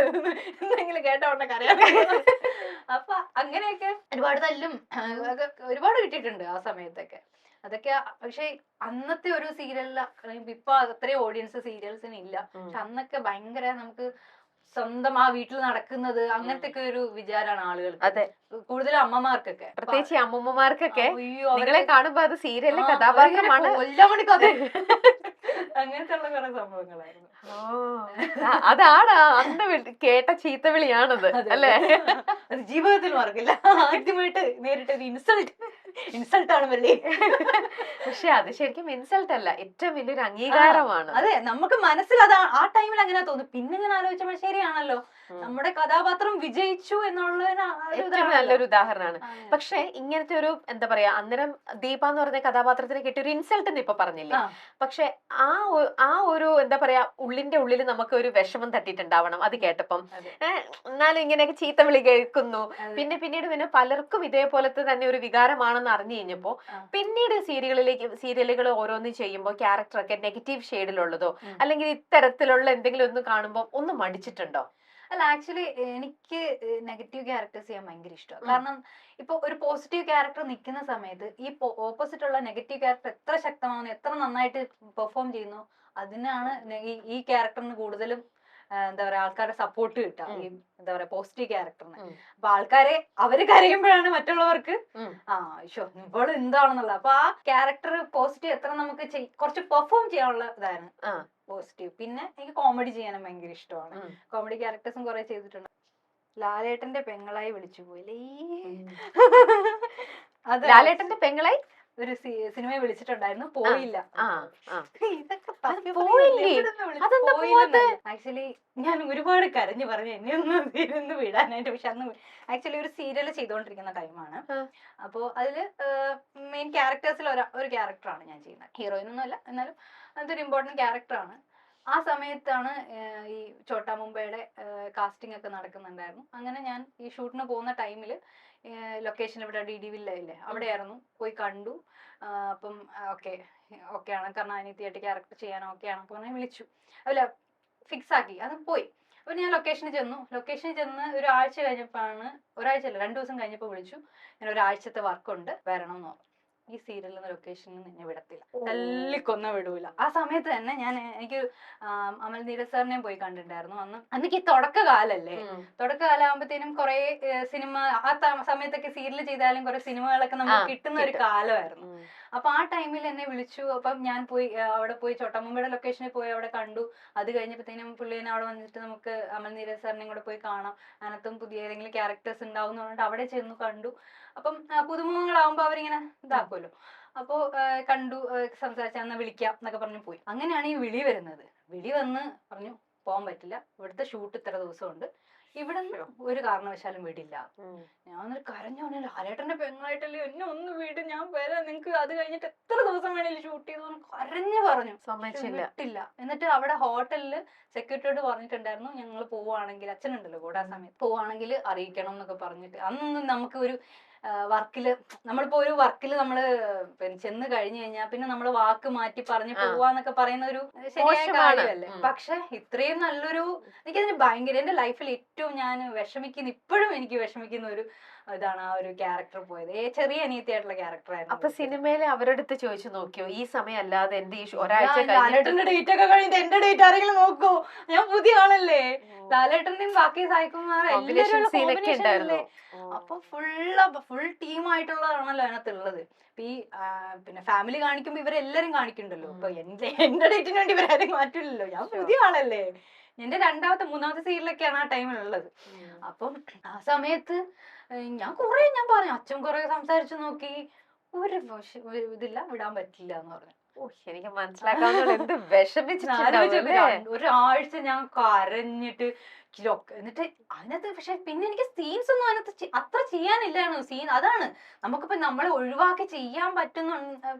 എന്തെങ്കിലും കേട്ടോണ്ടെ കരയാൻ. അപ്പൊ അങ്ങനെയൊക്കെ ഒരുപാട് തല്ലും ഒരുപാട് കിട്ടിയിട്ടുണ്ട് ആ സമയത്തൊക്കെ. അതൊക്കെ പക്ഷെ അന്നത്തെ ഒരു സീരിയലില് ഇപ്പൊ അത്രയും ഓഡിയൻസ് സീരിയൽസിന് ഇല്ല. പക്ഷെ അന്നൊക്കെ ഭയങ്കര നമുക്ക് സ്വന്തം ആ വീട്ടിൽ നടക്കുന്നത് അങ്ങനത്തെ ഒക്കെ ഒരു വിചാരമാണ് ആളുകൾക്ക്. അതെ, കൂടുതലും അമ്മമാർക്കൊക്കെ, പ്രത്യേകിച്ച് അമ്മൂമ്മമാർക്കൊക്കെ നിങ്ങളെ കാണുമ്പോ അത് സീരിയലിലെ കഥാപാത്രമാണ് അങ്ങനത്തെ ഉള്ള കുറെ സംഭവങ്ങളായിരുന്നു. അതാണ് അന്ന് കേട്ട ചീത്തവിളിയാണത് അല്ലേ? അത് ജീവിതത്തിൽ മറക്കില്ല. ആദ്യമായിട്ട് നേരിട്ട് ഒരു ഇൻസൾട്ട് ആണ് വല്ലേ. പക്ഷെ അത് ശരിക്കും ഇൻസൾട്ട് അല്ല, ഏറ്റവും വലിയൊരു അംഗീകാരമാണ്. അതെ, നമുക്ക് മനസ്സിൽ അതാ ആ ടൈമിൽ അങ്ങനെ തോന്നും. പിന്നെ ഞാൻ ആലോചിച്ചപ്പോൾ ശരിയാണല്ലോ, നമ്മുടെ കഥാപാത്രം വിജയിച്ചു എന്നുള്ളതിന് ഏറ്റവും നല്ലൊരു ഉദാഹരണമാണ്. പക്ഷെ ഇങ്ങനത്തെ ഒരു എന്താ പറയാ, അന്നേരം ദീപ എന്ന് പറഞ്ഞ കഥാപാത്രത്തിന് കിട്ടിയ ഒരു ഇൻസൾട്ട് എന്ന് ഇപ്പൊ പറഞ്ഞില്ലേ, പക്ഷെ ആ ഒരു എന്താ പറയാ ഉള്ളിന്റെ ഉള്ളിൽ നമുക്ക് ഒരു വിഷമം തട്ടിയിട്ടുണ്ടാവണം അത് കേട്ടപ്പം. എന്നാലും ഇങ്ങനെയൊക്കെ ചീത്ത വിളി കേൾക്കുന്നു. പിന്നീട് പലർക്കും ഇതേപോലത്തെ തന്നെ ഒരു വികാരമാണെന്ന് അറിഞ്ഞു കഴിഞ്ഞപ്പോ പിന്നീട് സീരിയലുകൾ ഓരോന്നും ചെയ്യുമ്പോൾ ക്യാരക്ടറൊക്കെ നെഗറ്റീവ് ഷെയ്ഡിലുള്ളതോ അല്ലെങ്കിൽ ഇത്തരത്തിലുള്ള എന്തെങ്കിലും ഒന്ന് കാണുമ്പോൾ ഒന്ന് മടിച്ചിട്ടുണ്ടോ? അല്ല, ആക്ച്വലി എനിക്ക് നെഗറ്റീവ് ക്യാരക്ടേഴ്സ് ചെയ്യാൻ ഭയങ്കര ഇഷ്ടമാണ്. കാരണം ഇപ്പൊ ഒരു പോസിറ്റീവ് ക്യാരക്ടർ നിൽക്കുന്ന സമയത്ത് ഈ ഓപ്പോസിറ്റ് ഉള്ള നെഗറ്റീവ് ക്യാരക്ടർ എത്ര ശക്തമാകുന്നു, എത്ര നന്നായിട്ട് പെർഫോം ചെയ്യുന്നു, അതിനാണ് ഈ ക്യാരക്ടറിന് കൂടുതലും എന്താ പറയാ ആൾക്കാരുടെ സപ്പോർട്ട് കിട്ടുക, ഈ എന്താ പറയാ പോസിറ്റീവ് ക്യാരക്ടറിന്. അപ്പൊ അവര് കരയുമ്പോഴാണ് മറ്റുള്ളവർക്ക് ഇപ്പോൾ എന്താണെന്നുള്ളത്. അപ്പൊ ആ ക്യാരക്ടർ പോസിറ്റീവ് എത്ര നമുക്ക് കുറച്ച് പെർഫോം ചെയ്യാനുള്ള ഇതാണ് പോസിറ്റീവ്. പിന്നെ എനിക്ക് കോമഡി ചെയ്യാനും ഭയങ്കര ഇഷ്ടമാണ്. കോമഡി ക്യാരക്ടേഴ്സും കുറെ ചെയ്തിട്ടുണ്ട്. ലാലേട്ടന്റെ പെങ്ങളായി വിളിച്ചു പോയില്ലേ, അത് ലാലേട്ടന്റെ പെങ്ങളായി ഒരു സിനിമയെ വിളിച്ചിട്ടുണ്ടായിരുന്നു, പോയില്ല. ആക്ച്വലി ഞാൻ ഒരുപാട് കരഞ്ഞു പറഞ്ഞു എന്നെ ഒന്ന് വിടാനായിട്ട്. പക്ഷെ അന്ന് ആക്ച്വലി ഒരു സീരിയൽ ചെയ്തുകൊണ്ടിരിക്കുന്ന ടൈമാണ്. അപ്പോ അതില് മെയിൻ ക്യാരക്ടേഴ്സിൽ ഒരു ക്യാരക്ടറാണ് ഞാൻ ചെയ്യുന്നത്, ഹീറോയിനൊന്നും അല്ല, എന്നാലും അതൊരു ഇമ്പോർട്ടന്റ് ക്യാരക്ടറാണ്. ആ സമയത്താണ് ഈ ചോട്ടാ മുംബൈയുടെ കാസ്റ്റിംഗ് ഒക്കെ നടക്കുന്നുണ്ടായിരുന്നു. അങ്ങനെ ഞാൻ ഈ ഷൂട്ടിന് പോകുന്ന ടൈമിൽ ലൊക്കേഷൻ ഇവിടെ DD വില്ല ഇല്ലേ, അവിടെയായിരുന്നു. പോയി കണ്ടു. അപ്പം ഓക്കെ ആണ്, കാരണം അനിയത്തിയായിട്ട് ക്യാരക്ടർ ചെയ്യാൻ ഓക്കെ ആണെന്നൊക്കെ പറഞ്ഞാൽ വിളിച്ചു. അല്ല, ഫിക്സ് ആക്കി, അത് പോയി. അപ്പൊ ഞാൻ ലൊക്കേഷനിൽ ചെന്ന് ഒരാഴ്ച കഴിഞ്ഞപ്പോഴാണ്, ഒരാഴ്ച അല്ല 2 ദിവസം കഴിഞ്ഞപ്പോൾ വിളിച്ചു, ഞാൻ ഒരാഴ്ചത്തെ വർക്കുണ്ട് വരണം എന്ന് പറഞ്ഞു. ഈ സീരിയലിൽ ലൊക്കേഷനിൽ നിന്നെ വിടത്തില്ല, തല്ലിക്കൊന്ന വിടൂല. ആ സമയത്ത് തന്നെ എനിക്ക് അമൽ നീരജ് സാറിനെ പോയി കണ്ടിട്ടുണ്ടായിരുന്നു. അന്നേക്ക് ഈ തുടക്കകാലല്ലേ, തുടക്കകാലാകുമ്പോഴത്തേനും കുറെ സിനിമ ആ സമയത്തൊക്കെ സീരിയൽ ചെയ്താലും കുറെ സിനിമകളൊക്കെ നമുക്ക് കിട്ടുന്ന ഒരു കാലമായിരുന്നു. അപ്പൊ ആ ടൈമിൽ എന്നെ വിളിച്ചു. അപ്പം ഞാൻ പോയി അവിടെ പോയി ചോട്ടാമുമ്പയുടെ ലൊക്കേഷനിൽ പോയി അവിടെ കണ്ടു. അത് കഴിഞ്ഞപ്പോഴത്തേനും പുള്ളിനെ അവിടെ വന്നിട്ട് നമുക്ക് അമൽ നീരജ് സാറിനെയും കൂടെ പോയി കാണാം, അതിനകത്തും പുതിയ ഏതെങ്കിലും ക്യാരക്ടേഴ്സ് ഉണ്ടാവും എന്ന് പറഞ്ഞിട്ട് അവിടെ ചെന്ന് കണ്ടു. അപ്പം പുതുമുഖങ്ങളാവുമ്പോ അവരിങ്ങനെ ഇതാക്കുമല്ലോ. അപ്പോ കണ്ടു, സംസാരിച്ച എന്നാ വിളിക്കാം എന്നൊക്കെ പറഞ്ഞു പോയി. അങ്ങനെയാണ് ഈ വിളി വരുന്നത്. വിളി വന്ന് പറഞ്ഞു പോകാൻ പറ്റില്ല, ഇവിടുത്തെ ഷൂട്ട് ഇത്ര ദിവസമുണ്ട്, ഇവിടെ ഒരു കാരണവശാലും വീടില്ല. ഞാൻ വന്നിട്ട് കരഞ്ഞോണ്ട് ലാലേട്ടന്റെ പെങ്ങളായിട്ടല്ലേ എന്നെ ഒന്ന് വീട്, ഞാൻ വരാം, നിങ്ങക്ക് അത് കഴിഞ്ഞിട്ട് എത്ര ദിവസം വേണേലും ഷൂട്ട് ചെയ്തു കരഞ്ഞു പറഞ്ഞു. വിട്ടില്ല. എന്നിട്ട് അവിടെ ഹോട്ടലില് സെക്യൂരിറ്റിയോട് പറഞ്ഞിട്ടുണ്ടായിരുന്നു, ഞങ്ങൾ പോവാണെങ്കിൽ, അച്ഛനുണ്ടല്ലോ കൂടെ ആ സമയത്ത്, പോവാണെങ്കിൽ അറിയിക്കണം എന്നൊക്കെ പറഞ്ഞിട്ട്. അന്നൊന്നും നമുക്ക് ഒരു വർക്കില്, നമ്മളിപ്പോ ഒരു വർക്കില് നമ്മള് ചെന്ന് കഴിഞ്ഞു കഴിഞ്ഞാൽ പിന്നെ നമ്മള് വാക്ക് മാറ്റി പറഞ്ഞു പോവാന്നൊക്കെ പറയുന്ന ഒരു ശരിയായ കാര്യമല്ലേ. പക്ഷെ ഇത്രയും നല്ലൊരു, എനിക്കതിന് ഭയങ്കര, എന്റെ ലൈഫിൽ ഏറ്റവും ഞാൻ വിഷമിക്കുന്ന, ഇപ്പോഴും എനിക്ക് വിഷമിക്കുന്ന ഒരു ഇതാണ് ആ ഒരു ക്യാരക്ടർ പോയത്. ചെറിയ അനിയത്തിയായിട്ടുള്ള ക്യാരക്ടർ ആയിരുന്നു. അപ്പൊ സിനിമയിലെ അവരുടെ അടുത്ത് ചോദിച്ചു നോക്കിയോ, ഈ സമയം അല്ലാതെ എന്റെ ഈ ഒരാഴ്ച ലാലേട്ടന്റെ ഡേറ്റ് ഒക്കെ കഴിഞ്ഞിട്ട് എന്റെ ഡേറ്റ് ആരെങ്കിലും നോക്കൂ, ഞാൻ പുതിയ ആളല്ലേ. ലാലേട്ടന്റെയും ബാക്കി സായികുമാർ എല്ലാവരും അപ്പൊ ഫുൾ ടീമായിട്ടുള്ളതാണല്ലോ അതിനകത്തുള്ളത്. ഈ പിന്നെ ഫാമിലി കാണിക്കുമ്പോ ഇവരെല്ലാരും കാണിക്കണ്ടല്ലോ. ഇപ്പൊ എന്റെ ഡേറ്റിന് വേണ്ടി ഇവരാരും മാറ്റില്ലല്ലോ, ഞാൻ പുതിയ ആളല്ലേ. എന്റെ മൂന്നാമത്തെ സീരിയലൊക്കെയാണ് ആ ടൈമിലുള്ളത്. അപ്പം ആ സമയത്ത് ഞാൻ പറഞ്ഞു, അച്ഛൻ കുറെ സംസാരിച്ചു നോക്കി, ഒരു ഇതില്ല, വിടാൻ പറ്റില്ല എന്ന് പറഞ്ഞു. എനിക്ക് മനസ്സിലാക്കാവുന്ന എന്ത് വിഷമിച്ചിട്ടുണ്ടാവും. ഒരാഴ്ച ഞാൻ കരഞ്ഞിട്ട് എന്നിട്ട് അതിനകത്ത്. പക്ഷെ പിന്നെ എനിക്ക് സീൻസ് ഒന്നും അതിനകത്ത് അത്ര ചെയ്യാനില്ലായിരുന്നു. സീൻ അതാണ് നമുക്കിപ്പോ നമ്മളെ ഒഴിവാക്കി ചെയ്യാൻ പറ്റുന്ന.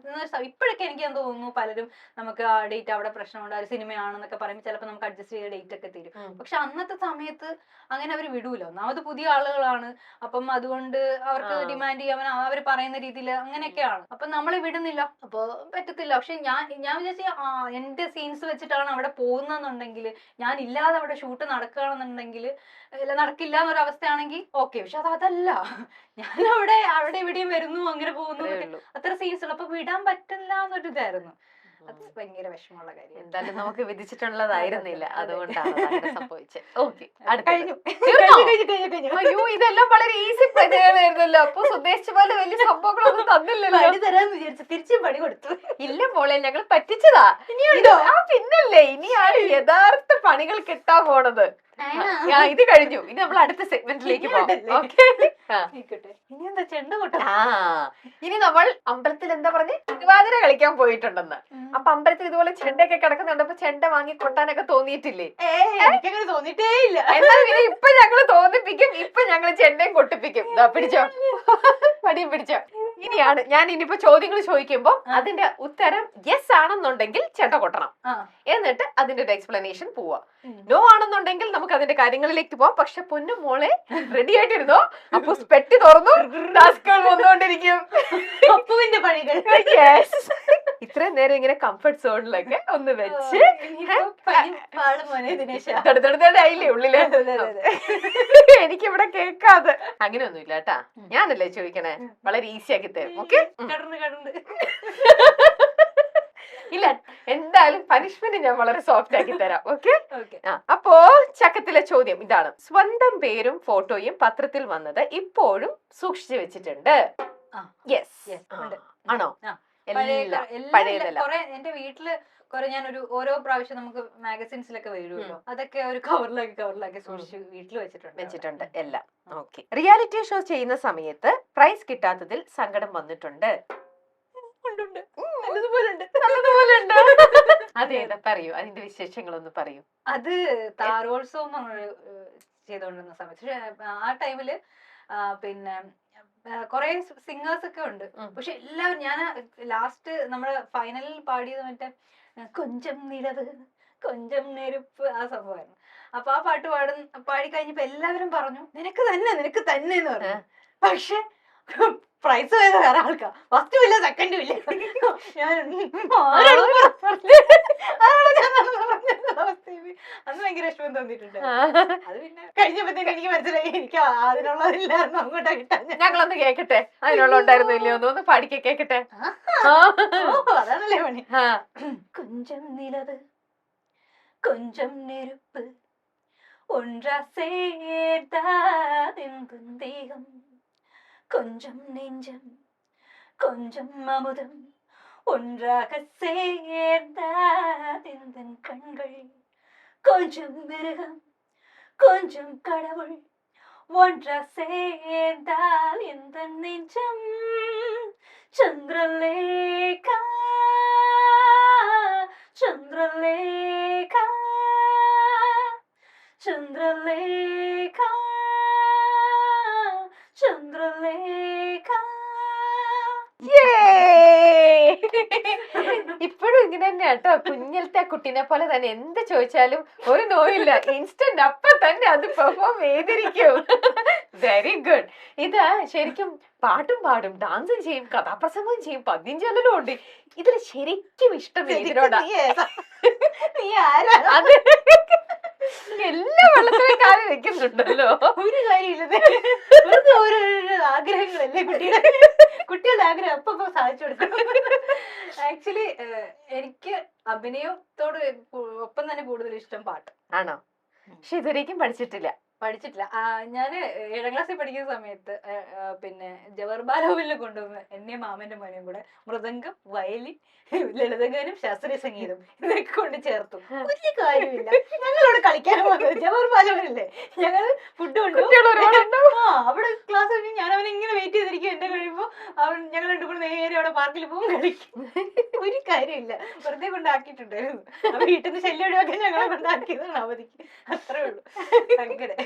ഇപ്പോഴൊക്കെ എനിക്ക് എന്താ തോന്നുന്നു, പലരും നമുക്ക് ആ ഡേറ്റ് അവിടെ പ്രശ്നമുണ്ട്, അത് സിനിമയാണെന്നൊക്കെ പറയുമ്പോൾ ചിലപ്പോൾ നമുക്ക് അഡ്ജസ്റ്റ് ചെയ്ത ഡേറ്റ് ഒക്കെ തരും. പക്ഷെ അന്നത്തെ സമയത്ത് അങ്ങനെ അവർ വിടൂല. ഒന്നാമത് പുതിയ ആളുകളാണ്, അപ്പം അതുകൊണ്ട് അവർക്ക് ഡിമാൻഡ് ചെയ്യാൻ അവർ പറയുന്ന രീതിയിൽ അങ്ങനെയൊക്കെയാണ്. അപ്പൊ നമ്മളെ വിടുന്നില്ല, അപ്പൊ പറ്റത്തില്ല. പക്ഷെ ഞാൻ വിചാരിച്ച എന്റെ സീൻസ് വെച്ചിട്ടാണ് അവിടെ പോകുന്നെന്നുണ്ടെങ്കിൽ, ഞാൻ ഇല്ലാതെ അവിടെ ഷൂട്ട് നടക്കുകയാണെന്നുണ്ടെങ്കിൽ, നടക്കില്ല എന്നൊരവസ്ഥയാണെങ്കിൽ ഓക്കെ. പക്ഷെ അതല്ല, ഞാൻ അവിടെ ഇവിടെയും വരുന്നു, അങ്ങനെ പോകുന്നു, അത്ര സീൻസ് ഉള്ളു. അപ്പൊ വിടാൻ പറ്റില്ല എന്നൊരു ഇതായിരുന്നു. അത് ഭയങ്കര വിഷമമുള്ള കാര്യം. എന്തായാലും നമുക്ക് വിധിച്ചിട്ടുള്ളതായിരുന്നില്ല, അതുകൊണ്ടാണ് സംഭവിച്ചത്. അയ്യോ, ഇതെല്ലാം വളരെ ഈസി ആയിരുന്നല്ലോ. അപ്പൊ ഉദ്ദേശിച്ച പോലെ വലിയ സംഭവങ്ങളൊന്നും തന്നില്ലല്ലോ. തരാന്ന് വിചാരിച്ചു, തിരിച്ചും പണി കൊടുത്തു. ഇല്ല മോളെ, ഞങ്ങൾ പറ്റിച്ചതാ. ഇനിയുണ്ടോ? പിന്നല്ലേ, ഇനിയാണ് യഥാർത്ഥ പണികൾ കിട്ടാൻ പോണത്. ഇത് കഴിഞ്ഞു, ഇനി നമ്മൾ അടുത്ത സെഗ്മെന്റിലേക്ക് പോകാം. ഇനി എന്താ ചെണ്ട കൊട്ട. ഇനി നമ്മൾ അമ്പലത്തിൽ എന്താ പറഞ്ഞ് തിരുവാതിര കളിക്കാൻ പോയിട്ടുണ്ടെന്ന്. അപ്പൊ അമ്പലത്തിൽ ഇതുപോലെ ചെണ്ടയൊക്കെ കിടക്കുന്നുണ്ട്. അപ്പൊ ചെണ്ട വാങ്ങി കൊട്ടാനൊക്കെ തോന്നിയിട്ടില്ലേ? എനിക്കങ്ങനെ തോന്നിയിട്ടേ ഇല്ല. എന്നാൽ ഇപ്പൊ ഞങ്ങള് തോന്നിപ്പിക്കും, ഇപ്പൊ ഞങ്ങള് ചെണ്ടയും കൊട്ടിപ്പിക്കും. പിടിച്ചോ, പടിയും പിടിച്ചോ. ഇനിയാണ് ഞാൻ ഇനിയിപ്പോ ചോദ്യങ്ങൾ ചോദിക്കുമ്പോ അതിന്റെ ഉത്തരം യെസ് ആണെന്നുണ്ടെങ്കിൽ ചെണ്ട കൊട്ടണം, എന്നിട്ട് അതിന്റെ ഒരു എക്സ്പ്ലനേഷൻ പോവാ. നോ ആണെന്നുണ്ടെങ്കിൽ നമുക്ക് അതിന്റെ കാര്യങ്ങളിലേക്ക് പോവാം. പക്ഷെ പൊന്നു മോളെ റെഡി ആയിട്ടിരുന്നോ, അപ്പൊ പെട്ടി തുറന്നു, ടാസ്കുകൾ വന്നുകൊണ്ടിരിക്കും. അപ്പുവിന്റെ പണികൾ. ഇത്രയും നേരം ഇങ്ങനെ കംഫർട്ട് സോണിലൊക്കെ ഒന്ന് വെച്ച് ആയില്ലേ ഉള്ളില്. എനിക്കിവിടെ കേൾക്കാതെ അങ്ങനെയൊന്നും ഇല്ല കേട്ടാ, ഞാനല്ലേ ചോദിക്കണേ, വളരെ ഈസി ആക്കി തരും. ഓക്കെ, ഇല്ല എന്തായാലും പനിഷ്മെന്റ് ഞാൻ വളരെ സോഫ്റ്റ് ആക്കി തരാം. ഓക്കെ, അപ്പോ ചക്കത്തിലെ ചോദ്യം ഇതാണ്. സ്വന്തം പേരും ഫോട്ടോയും പത്രത്തിൽ വന്നത് ഇപ്പോഴും സൂക്ഷിച്ചു വെച്ചിട്ടുണ്ട്. യെസ് ആണോ? എന്റെ വീട്ടില് ഞാൻ ഓരോ പ്രാവശ്യം നമുക്ക് മാഗസിൻസിലൊക്കെ വരുമല്ലോ, അതൊക്കെ ഒരു കവറിലാക്കി സൂക്ഷിച്ച് വീട്ടിൽ വെച്ചിട്ടുണ്ട് എല്ലാം. ഓക്കെ, റിയാലിറ്റി ഷോ ചെയ്യുന്ന സമയത്ത് പ്രൈസ് കിട്ടാത്തതിൽ സങ്കടം വന്നിട്ടുണ്ട്? അതേതാ, പറയൂ, അതിന്റെ വിശേഷങ്ങളൊന്ന് പറയൂ. അത് താരോത്സവം ചെയ്തോണ്ടിരുന്ന സമയത്ത്, ആ ടൈമില് പിന്നെ കൊറേ സിംഗേഴ്സ് ഒക്കെ ഉണ്ട്. പക്ഷെ എല്ലാവരും, ഞാൻ ലാസ്റ്റ് നമ്മള് ഫൈനലിൽ പാടിയത് മറ്റേ കൊഞ്ചം നിലവ് കൊഞ്ചം നെരുപ്പ് ആ സംഭവമായിരുന്നു. അപ്പൊ ആ പാട്ട് പാടി കഴിഞ്ഞപ്പോ എല്ലാവരും പറഞ്ഞു നിനക്ക് തന്നെ എന്ന് പറഞ്ഞു. പക്ഷെ പ്രൈസ് പോയത് വേറെ ആൾക്കാ, ഫസ്റ്റും ഇല്ല സെക്കൻഡും ഇല്ല. ഞാൻ അന്ന് ഭയങ്കര വിഷമം തോന്നിയിട്ടുണ്ട്. അത് പിന്നെ കഴിഞ്ഞപ്പോഴത്തേക്ക് എനിക്ക് മനസ്സിലായി എനിക്ക് അതിനുള്ളതില്ലായിരുന്നു അങ്ങോട്ടാ കിട്ടാൻ. ഞങ്ങളൊന്ന് കേക്കട്ടെ, അതിനുള്ള ഉണ്ടായിരുന്നു ഇല്ലയോ ഒന്ന് പാടിക്കെ കേക്കട്ടെ. അതാണല്ലേ പണി. ആ கொஞ்சம் நிலவு கொஞ்சம் நெருப்பு ஒன்றா சேர்ந்தாதெங்கும் தேகம் கொஞ்சம் நெஞ்சம் கொஞ்சம் அமுதம் ஒன்றாக சேர்ந்தாதெந்தன் கண்கள் கொஞ்சம் மிருகம் கொஞ்சம் கடவுள் ஒன்றா சேர்ந்தால் எந்த நெஞ்சம் சந்திரலேகா ചന്ദ്രലേഖ ചന്ദ്രലേഖ ചന്ദ്രലേഖ. ഇപ്പോഴും ഇങ്ങനെ തന്നെ കേട്ടോ, കുഞ്ഞിലത്തെ കുട്ടീനെ പോലെ തന്നെ എന്ത് ചോദിച്ചാലും ഒരു നോയില്ല, ഇൻസ്റ്റന്റ് അപ്പൊ തന്നെ അത് പെർഫോം ചെയ്തിരിക്കും. Very good. ഇത് ശരിക്കും പാട്ടും പാടും, ഡാൻസും ചെയ്യും, കഥാപ്രസംഗവും ചെയ്യും, പദ്യം ചൊല്ലലും ഉണ്ട്. ഇതിൽ ശരിക്കും ഇഷ്ടം ഇതിനോടാ. നീ ആരാ? അത് എല്ലാ വെള്ളത്തിലും കാര്യം വെക്കുന്നുണ്ടല്ലോ. ഒരു കാര്യമില്ല, വെറുതെ ഓരോരോ ആഗ്രഹങ്ങളല്ലേ കുട്ടികളുടെ ആഗ്രഹം അപ്പൊ സാധിച്ചു കൊടുക്കണം. ആക്ച്വലി എനിക്ക് അഭിനയത്തോട് ഒപ്പം തന്നെ കൂടുതൽ ഇഷ്ടം പാട്ട്. ആണോ? പക്ഷെ ഇതുവരേക്കും പഠിച്ചിട്ടില്ല. പഠിച്ചിട്ടില്ല. ഞാന് 7ാം ക്ലാസ്സിൽ പഠിക്കുന്ന സമയത്ത് പിന്നെ ജവഹർ ബാലഭവനിൽ കൊണ്ടുവന്ന് എന്നെ മാമന്റെ മോനെയും കൂടെ മൃദംഗം, വയലിൻ, ലളിതഗാനം, ശാസ്ത്രീയ സംഗീതം ഇതൊക്കെ കൊണ്ട് ചേർത്തു. ഒരു കാര്യമില്ല, ഞങ്ങളവിടെ കളിക്കാൻ പോകുന്നത് ജവഹർ ബാലഭവനല്ലേ. ഞങ്ങൾ ഫുഡ് അവിടെ ക്ലാസ് കഴിഞ്ഞ് ഞാൻ അവനെ ഇങ്ങനെ വെയിറ്റ് ചെയ്തിരിക്കും. എന്റെ കഴിയുമ്പോ ഞങ്ങൾ രണ്ടു കൂടെ നേരെ അവിടെ പാർക്കിൽ പോകും, കളിക്കും. ഒരു കാര്യമില്ല, വെറുതെ കൊണ്ടാക്കിയിട്ടുണ്ടായിരുന്നു. വീട്ടിൽ നിന്ന് ശല്യം ഒഴിവാക്കാൻ ഞങ്ങളെ കൊണ്ടാക്കിയതാണ് അവധിക്ക്. അത്രേ ഉള്ളൂ. അങ്ങനെ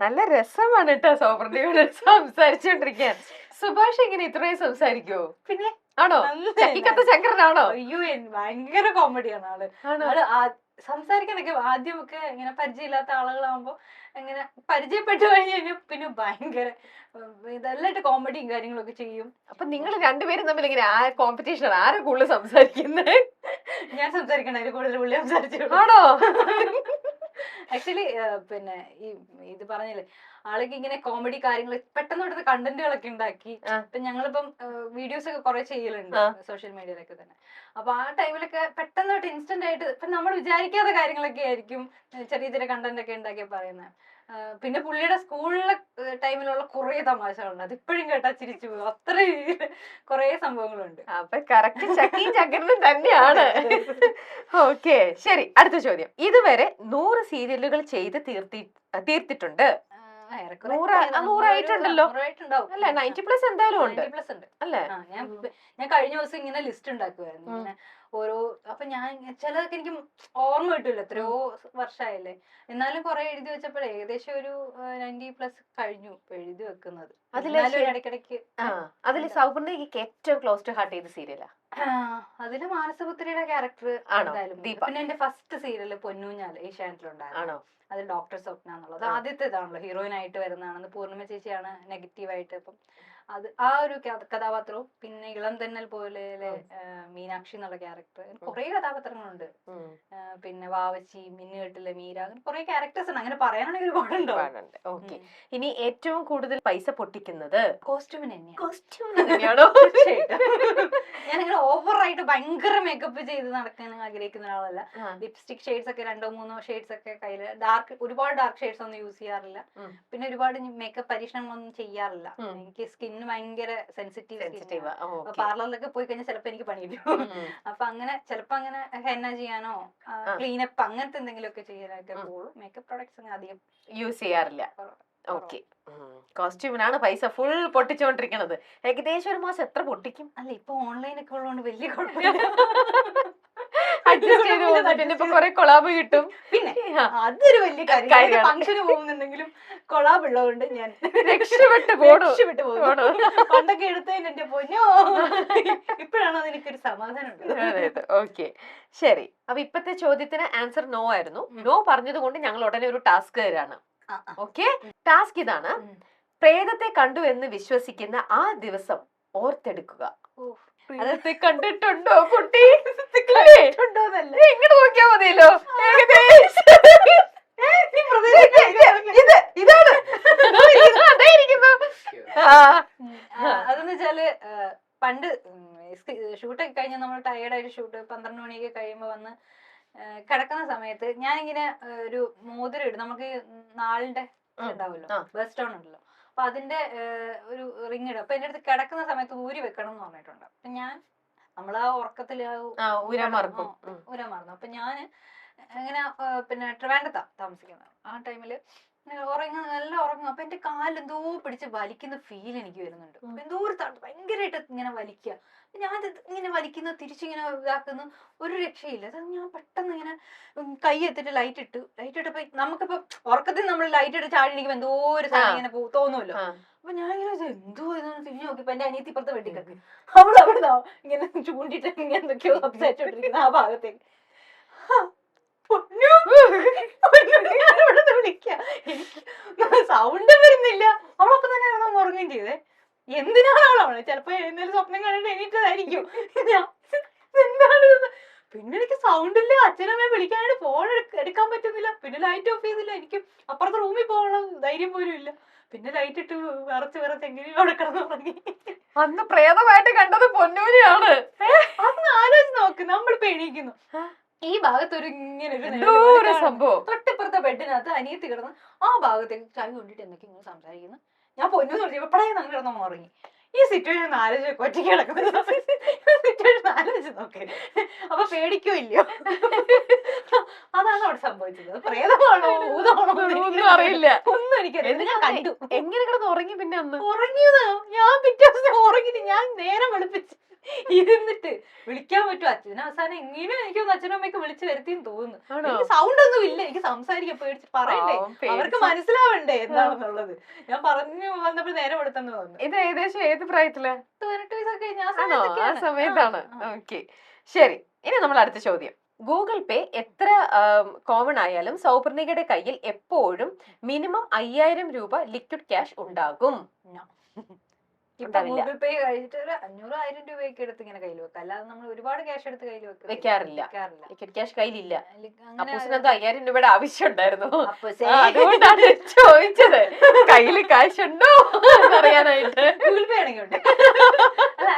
നല്ല രസമാണ് കേട്ടോ സൗപ്രതിയോട് സംസാരിച്ചോണ്ടിരിക്കാൻ. സുഭാഷ് എങ്ങനെ ഇത്രയും സംസാരിക്കുവോ? പിന്നെ ആണോ? ചക്കിക്കത്ത ശങ്കരനാണോ? അയ്യോ, ഭയങ്കര കോമഡിയാണ് ആള്. സംസാരിക്കാനൊക്കെ ആദ്യമൊക്കെ ഇങ്ങനെ പരിചയമില്ലാത്ത ആളുകളാകുമ്പോ ഇങ്ങനെ പരിചയപ്പെട്ടു കഴിഞ്ഞു കഴിഞ്ഞാൽ പിന്നെ ഭയങ്കര ഇതെല്ലായിട്ട് കോമഡിയും കാര്യങ്ങളൊക്കെ ചെയ്യും. അപ്പൊ നിങ്ങൾ രണ്ടുപേരും തമ്മിൽ ഇങ്ങനെ ആ കോമ്പറ്റീഷൻ ആരാ കൂടുതൽ സംസാരിക്കുന്നത്? ഞാൻ സംസാരിക്കണ കൂടുതൽ പുള്ളി സംസാരിച്ചു. ആണോ? ആക്ച്വലി പിന്നെ ഈ ഇത് പറഞ്ഞില്ലേ, ആൾക്ക് ഇങ്ങനെ കോമഡി കാര്യങ്ങൾ പെട്ടെന്ന് എടുത്ത് കണ്ടന്റുകളൊക്കെ ഉണ്ടാക്കി. ഇപ്പൊ ഞങ്ങളിപ്പം വീഡിയോസ് ഒക്കെ കുറെ ചെയ്യലുണ്ട് സോഷ്യൽ മീഡിയയിലൊക്കെ തന്നെ. അപ്പൊ ആ ടൈമിലൊക്കെ പെട്ടെന്ന് ഇൻസ്റ്റന്റ് ആയിട്ട് ഇപ്പൊ നമ്മൾ വിചാരിക്കാത്ത കാര്യങ്ങളൊക്കെ ആയിരിക്കും ചെറിയ ചെറിയ കണ്ടന്റ് ഒക്കെ ഉണ്ടാക്കി പറയുന്നത്. പിന്നെ പുള്ളിയുടെ സ്കൂളിലെ ടൈമിലുള്ള കുറെ തമാശകളുണ്ട്, അത് ഇപ്പോഴും കേട്ടാ ചിരിച്ചു പോകും. അത്ര രീതിയിൽ കുറെ സംഭവങ്ങളുണ്ട്. അപ്പൊ കറക്റ്റ് ചക്കിയും ചക്കരനും തന്നെയാണ്. ഓക്കെ, ശരി. അടുത്ത ചോദ്യം. ഇതുവരെ 100 സീരിയലുകൾ ചെയ്ത് തീർത്തിട്ടുണ്ട്. 100 ആയിട്ടുണ്ടല്ലോ അല്ലെ? 90+ എന്തായാലും ഉണ്ട് അല്ലേ? ഞാൻ കഴിഞ്ഞ ദിവസം ഇങ്ങനെ ലിസ്റ്റ് ഉണ്ടാക്കുമായിരുന്നു ഇങ്ങനെ ഓരോ. അപ്പൊ ഞാൻ ചിലതൊക്കെ എനിക്ക് ഓർമ്മ കിട്ടൂല, എത്രയോ വർഷമായില്ലേ. എന്നാലും കുറെ എഴുതി വെച്ചപ്പോൾ ഏകദേശം ഒരു 90+ കഴിഞ്ഞു എഴുതി വെക്കുന്നത്. ഇടയ്ക്കിടയ്ക്ക് അതില് സൗപർണികയ്ക്ക് ഏറ്റവും ക്ലോസ് ടു ഹാർട്ട് ചെയ്ത സീരിയലാ? അതില് മാനസപുത്രിയുടെ ക്യാരക്ടർ എന്തായാലും. പിന്നെ എന്റെ ഫസ്റ്റ് സീരിയല് പൊന്നൂഞ്ഞാൽ ഏഷ്യാനെറ്റിലുണ്ടായിരുന്നു. അത് ഡോക്ടർ സ്വപ്ന എന്നുള്ളത് ആദ്യത്തേതാണല്ലോ, ഹീറോയിൻ ആയിട്ട് വരുന്നതാണെന്ന്. പൂർണിമ ചേച്ചിയാണ് നെഗറ്റീവായിട്ട്. അപ്പം അത് ആ ഒരു കഥാപാത്രവും പിന്നെ ഇളം തെന്നൽ പോലെ മീനാക്ഷി എന്നുള്ള ക്യാരക്ടർ, കുറെ കഥാപാത്രങ്ങളുണ്ട്. പിന്നെ വാവച്ചി, മിന്നുകെട്ടിലെ മീര, അങ്ങനെ കുറെ ക്യാരക്ടേഴ്സ് ഉണ്ട്. അങ്ങനെ പറയാനാണെങ്കിൽ ഒരുപാടുണ്ടോ. ഓക്കെ, ഇനി ഏറ്റവും കൂടുതൽ പൈസ പൊട്ടിക്കുന്നത് കോസ്റ്റ്യൂമിന് തന്നെയാണോ? ഞാനിങ്ങനെ ഓവറായിട്ട് ഭയങ്കര മേക്കപ്പ് ചെയ്ത് നടക്കാൻ ആഗ്രഹിക്കുന്ന ഒരാളല്ല. ലിപ്സ്റ്റിക് ഷെയ്ഡ്സ് ഒക്കെ 2-3 ഷെയ്ഡ്സ് ഒക്കെ കയ്യില്, ഒരുപാട് ഡാർക്ക് ഷെയ്ഡ്സ് ഒന്നും യൂസ് ചെയ്യാറില്ല. പിന്നെ ഒരുപാട് മേക്കപ്പ് പരീക്ഷണങ്ങളൊന്നും ചെയ്യാറില്ല. എനിക്ക് സ്കിൻ ഭയങ്കര സെൻസിറ്റീവ്. പാർലറിലൊക്കെ പോയി കഴിഞ്ഞാൽ ചിലപ്പോ എനിക്ക് പണിയില്ല. അപ്പൊ അങ്ങനെ ചിലപ്പോ അങ്ങനെ ഹെന്ന ചെയ്യാനോ ക്ലീനപ്പ് അങ്ങനത്തെ എന്തെങ്കിലുമൊക്കെ ചെയ്യാനൊക്കെ പോകും. മേക്കപ്പ് പ്രോഡക്ട്സ് അധികം യൂസ് ചെയ്യാറില്ല. ഓക്കെ, കോസ്റ്റ്യൂമിനാണ് പൈസ ഫുൾ പൊട്ടിച്ചോണ്ടിരിക്കണത്. ഏകദേശം ഒരു മാസം എത്ര പൊട്ടിക്കും? അല്ല, ഇപ്പൊ ഓൺലൈൻ ഒക്കെ ഉള്ളതുകൊണ്ട് വലിയ കുഴപ്പമില്ല. അഡ്ജസ്റ്റ് ചെയ്ത് പോകുന്നു. പിന്നെ ഇപ്പൊ കുറെ കൊളാബ് കിട്ടും. പിന്നെ അതൊരു വലിയ കാര്യം. ഫംഗ്ഷന് പോകുന്നുണ്ടെങ്കിലും കൊളാബ് ഉള്ളതുകൊണ്ട് ഞാൻ രക്ഷപ്പെട്ടു പോകുന്നു. പണ്ടൊക്കെ എടുത്തതിന് എന്റെ പൊന്നോ, ഇപ്പോഴാണ് അതിനൊരു സമാധാനം ഉണ്ട്. ഓക്കെ, ശരി. അപ്പൊ ഇപ്പത്തെ ചോദ്യത്തിന് ആൻസർ നോ ആയിരുന്നു. നോ പറഞ്ഞത് കൊണ്ട് ഞങ്ങൾ ഉടനെ ഒരു ടാസ്ക് തരാണ്. ഓക്കെ, ടാസ്ക് ഇതാണ്. പ്രേതത്തെ കണ്ടു എന്ന് വിശ്വസിക്കുന്ന ആ ദിവസം ഓർത്തെടുക്കുക. പ്രേതത്തെ കണ്ടിട്ടുണ്ടോ കുട്ടി? കണ്ടിട്ടുണ്ടോന്നല്ല, ഇങ്ങോട്ട് നോക്കിയാ മതിയല്ലോ. ഇതാണ് അതായിരിക്കുന്നു. അതെന്ന് വെച്ചാല് പണ്ട് ഷൂട്ടൊക്കെ കഴിഞ്ഞ് നമ്മൾ ടയേർഡായിട്ട് ഷൂട്ട് 12 മണിയൊക്കെ കഴിയുമ്പോ വന്ന് കിടക്കുന്ന സമയത്ത് ഞാനിങ്ങനെ ഒരു മോതിരം ഇടും. നമുക്ക് നാളിന്റെ ഉണ്ടാവുമല്ലോ, ബസ് സ്റ്റോൺ ഉണ്ടല്ലോ, അപ്പൊ അതിന്റെ ഒരു റിങ് ഇടും. അപ്പൊ എന്റെ അടുത്ത് കിടക്കുന്ന സമയത്ത് ഊരി വെക്കണം എന്ന് പറഞ്ഞിട്ടുണ്ട്. അപ്പൊ ഞാൻ നമ്മളാ ഉറക്കത്തില് ഊരാൻ മറന്നു. അപ്പൊ ഞാന് ഇങ്ങനെ പിന്നെ ട്രിവാൻഡ്രത്താ താമസിക്കുന്നത്. ആ ടൈമില് നല്ല ഉറങ്ങും. അപ്പൊ എന്റെ കാലിൽ എന്തോ പിടിച്ച് വലിക്കുന്ന ഫീൽ എനിക്ക് വരുന്നുണ്ട്. എന്തോ ഒരു ഭയങ്കരമായിട്ട് ഇങ്ങനെ വലിക്കുക. ഞാൻ ഇങ്ങനെ വലിക്കുന്ന തിരിച്ചിങ്ങനെ ഇതാക്കുന്നു, ഒരു രക്ഷയില്ല. അത് ഞാൻ പെട്ടെന്ന് ഇങ്ങനെ കൈ എത്തിട്ട് ലൈറ്റ് ഇട്ടപ്പോ നമുക്കിപ്പോ ഉറക്കത്തിൽ നമ്മൾ ലൈറ്റ് ഇട്ട് ചാടി ഇരിക്കുമ്പോ എന്തോ ഒരു സാധനം ഇങ്ങനെ തോന്നുമല്ലോ. അപ്പൊ ഞാൻ ഇങ്ങനെ എന്തോ ഇതെന്ന് തിരിഞ്ഞു നോക്കിയപ്പോ എന്റെ അനിയത്തി ഇപ്പുറത്ത് വെട്ടിക്കിടക്ക്, അവൾ അവിടെ ഇങ്ങനെ ചൂണ്ടിട്ട് ഇങ്ങനെ എന്തൊക്കെയോ സംസാരിച്ചോണ്ടിരിക്കുന്ന ആ ഭാഗത്തേക്ക്. സൗണ്ട് വരുന്നില്ല. അവളൊക്കെ തന്നെ ഉറങ്ങുകയും ചെയ്തേ. എന്തിനാണ് അവളാണ് ചിലപ്പോ എന്തെങ്കിലും സ്വപ്നം കണ്ടിട്ട് എണീറ്റതായിരിക്കും. എന്താണ് പിന്നെ എനിക്ക് സൗണ്ട് ഇല്ല, അച്ഛനമ്മയെ വിളിക്കാനായിട്ട് ഫോൺ എടുക്കാൻ പറ്റുന്നില്ല. പിന്നെ ലൈറ്റ് ഓഫ് ചെയ്തില്ല. എനിക്ക് അപ്പുറത്തെ റൂമിൽ പോകാനുള്ള ധൈര്യം പോലും ഇല്ല. പിന്നെ ലൈറ്റ് ഇട്ട് വിറച്ച് എങ്ങനെയോ അവിടെ കിടന്ന് ഉറങ്ങി. അന്ന് പ്രേതമായിട്ട് കണ്ടത് പൊന്നൂരിയാണ്. അന്ന് ആലോചിച്ച് നോക്ക്, നമ്മളിപ്പോ എണീക്കുന്നു, ഈ ഭാഗത്തൊരു ഇങ്ങനെ ഒരു സംഭവം, തൊട്ടിപ്പുറത്തെ ബെഡിനകത്ത് അനിയത്തി കിടന്ന് ആ ഭാഗത്തേക്ക് ചായ കൊണ്ടിട്ട് എന്തൊക്കെ ഇങ്ങനെ സംസാരിക്കുന്നു. ഞാൻ പൊന്നു പറഞ്ഞു എപ്പോഴേ നമ്മൾ കിടന്ന് ഉറങ്ങി. ഈ സിറ്റുവേഷൻ ആലോചിച്ച് ഒറ്റയ്ക്ക് കിടക്കുന്ന സിറ്റുവേഷൻ ആലോചിച്ച് നോക്ക്. അപ്പൊ പേടിക്കോ ഇല്ലയോ? അതാണ് അവിടെ സംഭവിച്ചത്. പ്രേതമാണോ ഭൂതമാണോ ഒന്നും അറിയില്ല. ഒന്നും എനിക്കറിയില്ല. ഞാൻ കണ്ടു. എങ്ങനെ കിടന്ന് ഉറങ്ങി? പിന്നെ അന്ന് ഉറങ്ങിയത് ഞാൻ പിറ്റേ ദിവസം ഉറങ്ങിട്ട് ഞാൻ നേരം വെളുപ്പിച്ച് ഇരുന്നിട്ട് വിളിക്കാൻ പറ്റും അച്ഛനും. അവസാനം എങ്ങനെയോ എനിക്കൊന്ന് അച്ഛനും അമ്മയ്ക്ക് വിളിച്ചു വരുത്തിന്ന് തോന്നുന്നു. എനിക്ക് സൗണ്ട് ഒന്നും ഇല്ല, എനിക്ക് സംസാരിക്കാൻ പേടിച്ച് പറയണ്ടേ, അവർക്ക് മനസ്സിലാവണ്ടേ എന്താണെന്നുള്ളത്. ഞാൻ പറഞ്ഞു വന്നപ്പോൾ നേരം എടുത്തെന്ന് തോന്നുന്നു. ഇത് ഏകദേശം ഏത് പ്രായത്തില്? 18 വയസ്സൊക്കെ കഴിഞ്ഞ ആ സമയത്താണ്. ഓക്കെ, ശരി. ഇനി നമ്മൾ അടുത്ത ചോദ്യം. ഗൂഗിൾ പേ എത്ര കോമൺ ആയാലും സൗപർണികയുടെ കയ്യിൽ എപ്പോഴും മിനിമം 5000 രൂപ ലിക്വിഡ് ക്യാഷ് ഉണ്ടാകും. ഗൂഗിൾ പേ കഴിച്ചിട്ട് ഒരു 500-1000 രൂപയൊക്കെ എടുത്ത് ഇങ്ങനെ കയ്യിൽ വെക്കാം. അല്ലാതെ നമ്മൾ ഒരുപാട് ക്യാഷ് എടുത്ത് കയ്യിൽ വെക്കാറില്ല. ലിക്വിഡ് ക്യാഷ് കയ്യിലില്ല. അപ്പൂസിനെന്തോ 5000 രൂപയുടെ ആവശ്യം ഉണ്ടായിരുന്നു, അതുകൊണ്ടാണ് ചോദിച്ചത്. കയ്യില് കാശ് ഉണ്ടോ അറിയാനായിട്ട്. ഗൂഗിൾ പേ ആണെങ്കിൽ ഉണ്ട്.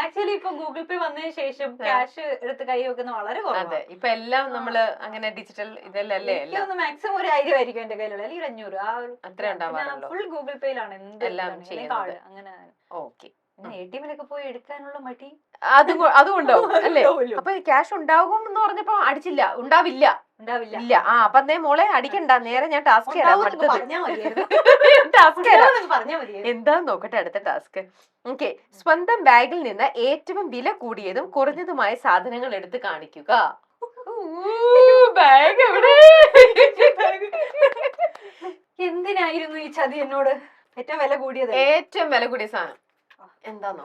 ആക്ച്വലി ഇപ്പൊ ഗൂഗിൾ പേ വന്നതിന് ശേഷം ക്യാഷ് എടുത്ത് കൈ വെക്കുന്ന വളരെ കുറവാണ്. ഇപ്പൊ എല്ലാം നമ്മള് അങ്ങനെ ഡിജിറ്റൽ ഇതല്ലേ. മാക്സിമം ഒരു 1000 ആയിരിക്കും എന്റെ കയ്യിലുള്ള, അല്ലെങ്കിൽ 500. ആ ഒരു അത്ര ഉണ്ടാവാറുള്ളൂ. ഫുൾ ഗൂഗിൾ പേയിലാണ് എല്ലാം ചെയ്യുന്നത്. അങ്ങനെ. ഓക്കെ. എടിഎമ്മിലൊക്കെ പോയി എടുക്കാനുള്ള മടി അതുകൊണ്ടാവും അല്ലേ? അപ്പൊ ക്യാഷ് ഉണ്ടാകും എന്ന് പറഞ്ഞപ്പോ അടിച്ചില്ല. ഉണ്ടാവില്ല. ഇല്ല. അപ്പൊ എന്നേ മോളെ അടിക്കണ്ട, നേരെ ഞാൻ ടാസ്ക് തരാം. എന്താന്ന് നോക്കട്ടെ അടുത്ത ടാസ്ക്. ഓക്കെ, സ്വന്തം ബാഗിൽ നിന്ന് ഏറ്റവും വില കൂടിയതും കുറഞ്ഞതുമായ സാധനങ്ങൾ എടുത്ത് കാണിക്കുക. ബാഗ് എവിടെ? എന്തിനായിരുന്നു ഈ ചതി എന്നോട്? ഏറ്റവും വില കൂടിയത്, ഏറ്റവും വില കൂടിയ സാധനം എന്താന്നോ?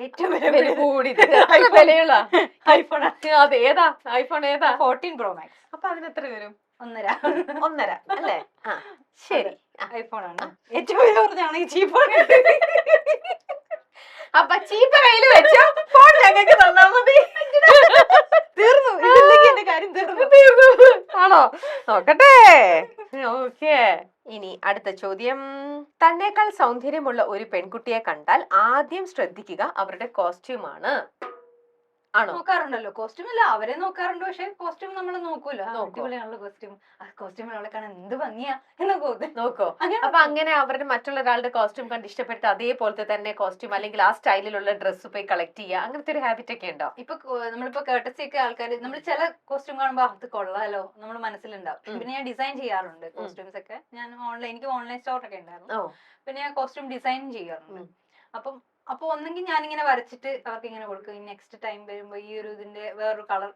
ഏറ്റവും വില കൂടിയത് വിലയുള്ള ഐഫോൺ. അത് ഏതാ? ഐഫോൺ ഏതാ? 14 Pro Max. അപ്പൊ അതിനെത്ര വരും? 1.5 അല്ലേ? ശരി, ഐഫോൺ ആണ്. ഏറ്റവും വില കുറഞ്ഞാണെങ്കിൽ ചീപ്പാണ്. അപ്പൊ ചീപ്പ് കയ്യില് വെച്ചോ, ഫോൺ ഞങ്ങൾക്ക് തന്നാ മതി. തീർന്നു, ഇതില്ലെങ്കിൽ എന്റെ കാര്യം തീർന്നു. ആണോ? നോക്കട്ടെ. ഓക്കെ, ഇനി അടുത്ത ചോദ്യം. തന്നേക്കാൾ സൗന്ദര്യമുള്ള ഒരു പെൺകുട്ടിയെ കണ്ടാൽ ആദ്യം ശ്രദ്ധിക്കുക അവരുടെ കോസ്റ്റ്യൂമാണ്. ആണോ? നോക്കാറുണ്ടല്ലോ. കോസ്റ്റ്യൂം അല്ല, അവരെ നോക്കാറുണ്ട്. പക്ഷെ കോസ്റ്റ്യൂം നമ്മൾ നോക്കൂല്ലോ. അടിപൊളിയാണല്ലോ കോസ്റ്റ്യൂം, കോസ്റ്റ്യൂം അവളെ കാണാൻ എന്ത് ഭംഗിയാ എന്നൊക്കെ നോക്കോ. അപ്പൊ അങ്ങനെ അവരുടെ മറ്റുള്ള ഒരാളുടെ കോസ്റ്റ്യൂം കണ്ട് ഇഷ്ടപ്പെട്ട് അതേപോലത്തെ തന്നെ കോസ്റ്റ്യൂം അല്ലെങ്കിൽ ആ സ്റ്റൈലിലുള്ള ഡ്രസ്സ് പോയി കളക്ട് ചെയ്യുക, അങ്ങനത്തെ ഒരു ഹാബിറ്റ് ഒക്കെ ഉണ്ടോ? ഇപ്പൊ നമ്മളിപ്പോ കേട്ടസി ഒക്കെ ആൾക്കാർ നമ്മൾ ചില കോസ്റ്റ്യൂം കാണുമ്പോ അത് കൊള്ളാലോ നമ്മൾ മനസ്സിലുണ്ടാവും. പിന്നെ ഞാൻ ഡിസൈൻ ചെയ്യാറുണ്ട് കോസ്റ്റ്യൂംസ് ഒക്കെ. ഞാൻ എനിക്ക് ഓൺലൈൻ സ്റ്റോർ ഒക്കെ ഉണ്ടായിരുന്നു. പിന്നെ ഞാൻ കോസ്റ്റ്യൂം ഡിസൈൻ ചെയ്യാറുണ്ട്. അപ്പൊ ഒന്നെങ്കിൽ ഞാനിങ്ങനെ വരച്ചിട്ട് അവർക്ക് ഇങ്ങനെ കൊടുക്കും. നെക്സ്റ്റ് ടൈം വരുമ്പോ ഈ ഒരു ഇതിന്റെ വേറൊരു കളർ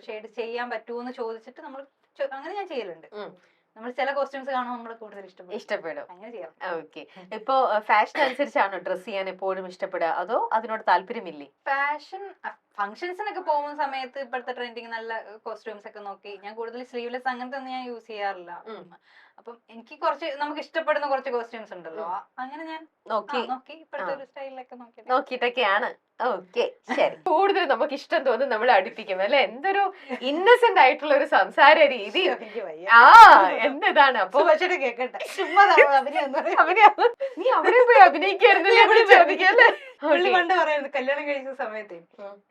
ഷെയ്ഡ് ചെയ്യാൻ പറ്റുമോന്ന് ചോദിച്ചിട്ട് നമ്മൾ അങ്ങനെ ഞാൻ ചെയ്യലുണ്ട്. നമ്മൾ ചില കോസ്റ്റ്യൂംസ് കാണുമ്പോൾ നമ്മളെ കൂടുതൽ ഇഷ്ടപ്പെടും. അങ്ങനെ ചെയ്യാം. ഓക്കെ, ഇപ്പൊ ഫാഷൻ അനുസരിച്ചാണോ ഡ്രസ് ചെയ്യാൻ എപ്പോഴും ഇഷ്ടപ്പെടുക, അതോ അതിനോട് താല്പര്യമില്ലേ? ഫാഷൻ ഫംഗ്ഷൻസിനൊക്കെ പോകുന്ന സമയത്ത് ഇപ്പോഴത്തെ ട്രെൻഡിങ് നല്ല കോസ്റ്റ്യൂംസ് ഒക്കെ നോക്കി ഞാൻ കൂടുതൽ സ്ലീവ്ലെസ് അങ്ങനത്തെ ഒന്നും ഞാൻ യൂസ് ചെയ്യാറില്ല. അപ്പം എനിക്ക് കുറച്ച് നമുക്ക് ഇഷ്ടപ്പെടുന്ന കുറച്ച് കോസ്റ്റ്യൂംസ് ഉണ്ടല്ലോ, അങ്ങനെ ഞാൻ നോക്കി ഇപ്പോഴത്തെ ഒരു സ്റ്റൈലിലൊക്കെ നോക്കിയിട്ടൊക്കെയാണ്. ഓക്കെ, ശരി. കൂടുതൽ നമുക്ക് ഇഷ്ടം തോന്നും നമ്മൾ അടുപ്പിക്കും അല്ലെ. എന്തൊരു ഇന്നസെന്റ് ആയിട്ടുള്ള ഒരു സംസാര രീതി. എന്നതാണ് അപ്പൊ കേക്കട്ടെ. ചുമ്മാ നീ അവിടെ പോയി അഭിനയിക്കായിരുന്നല്ലേ ചോദിക്കല്ലേ. പണ്ട് പറയുന്നത് കല്യാണം കഴിക്കുന്ന സമയത്ത്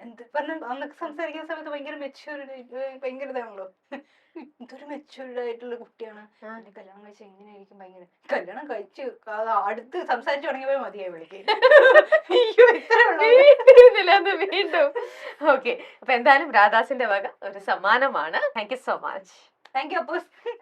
എന്ത് പറഞ്ഞു അന്നൊക്കെ സംസാരിക്കുന്ന സമയത്ത് ഭയങ്കര മെച്യൂരിറ്റി, ഭയങ്കര ഇതാണല്ലോ, ഇതൊരു മെച്യൂർഡ് ആയിട്ടുള്ള കുട്ടിയാണ്, കല്യാണം കഴിച്ച എങ്ങനെയായിരിക്കും, ഭയങ്കര കല്യാണം കഴിച്ച് അടുത്ത് സംസാരിച്ചു തുടങ്ങിയപ്പോ മതിയായി വിളിക്കുക. വീണ്ടും ഓക്കെ. അപ്പൊ എന്തായാലും രാധാസിന്റെ വക ഒരു സമ്മാനമാണ്. Thank you so much. Thank you അപ്പോസ്.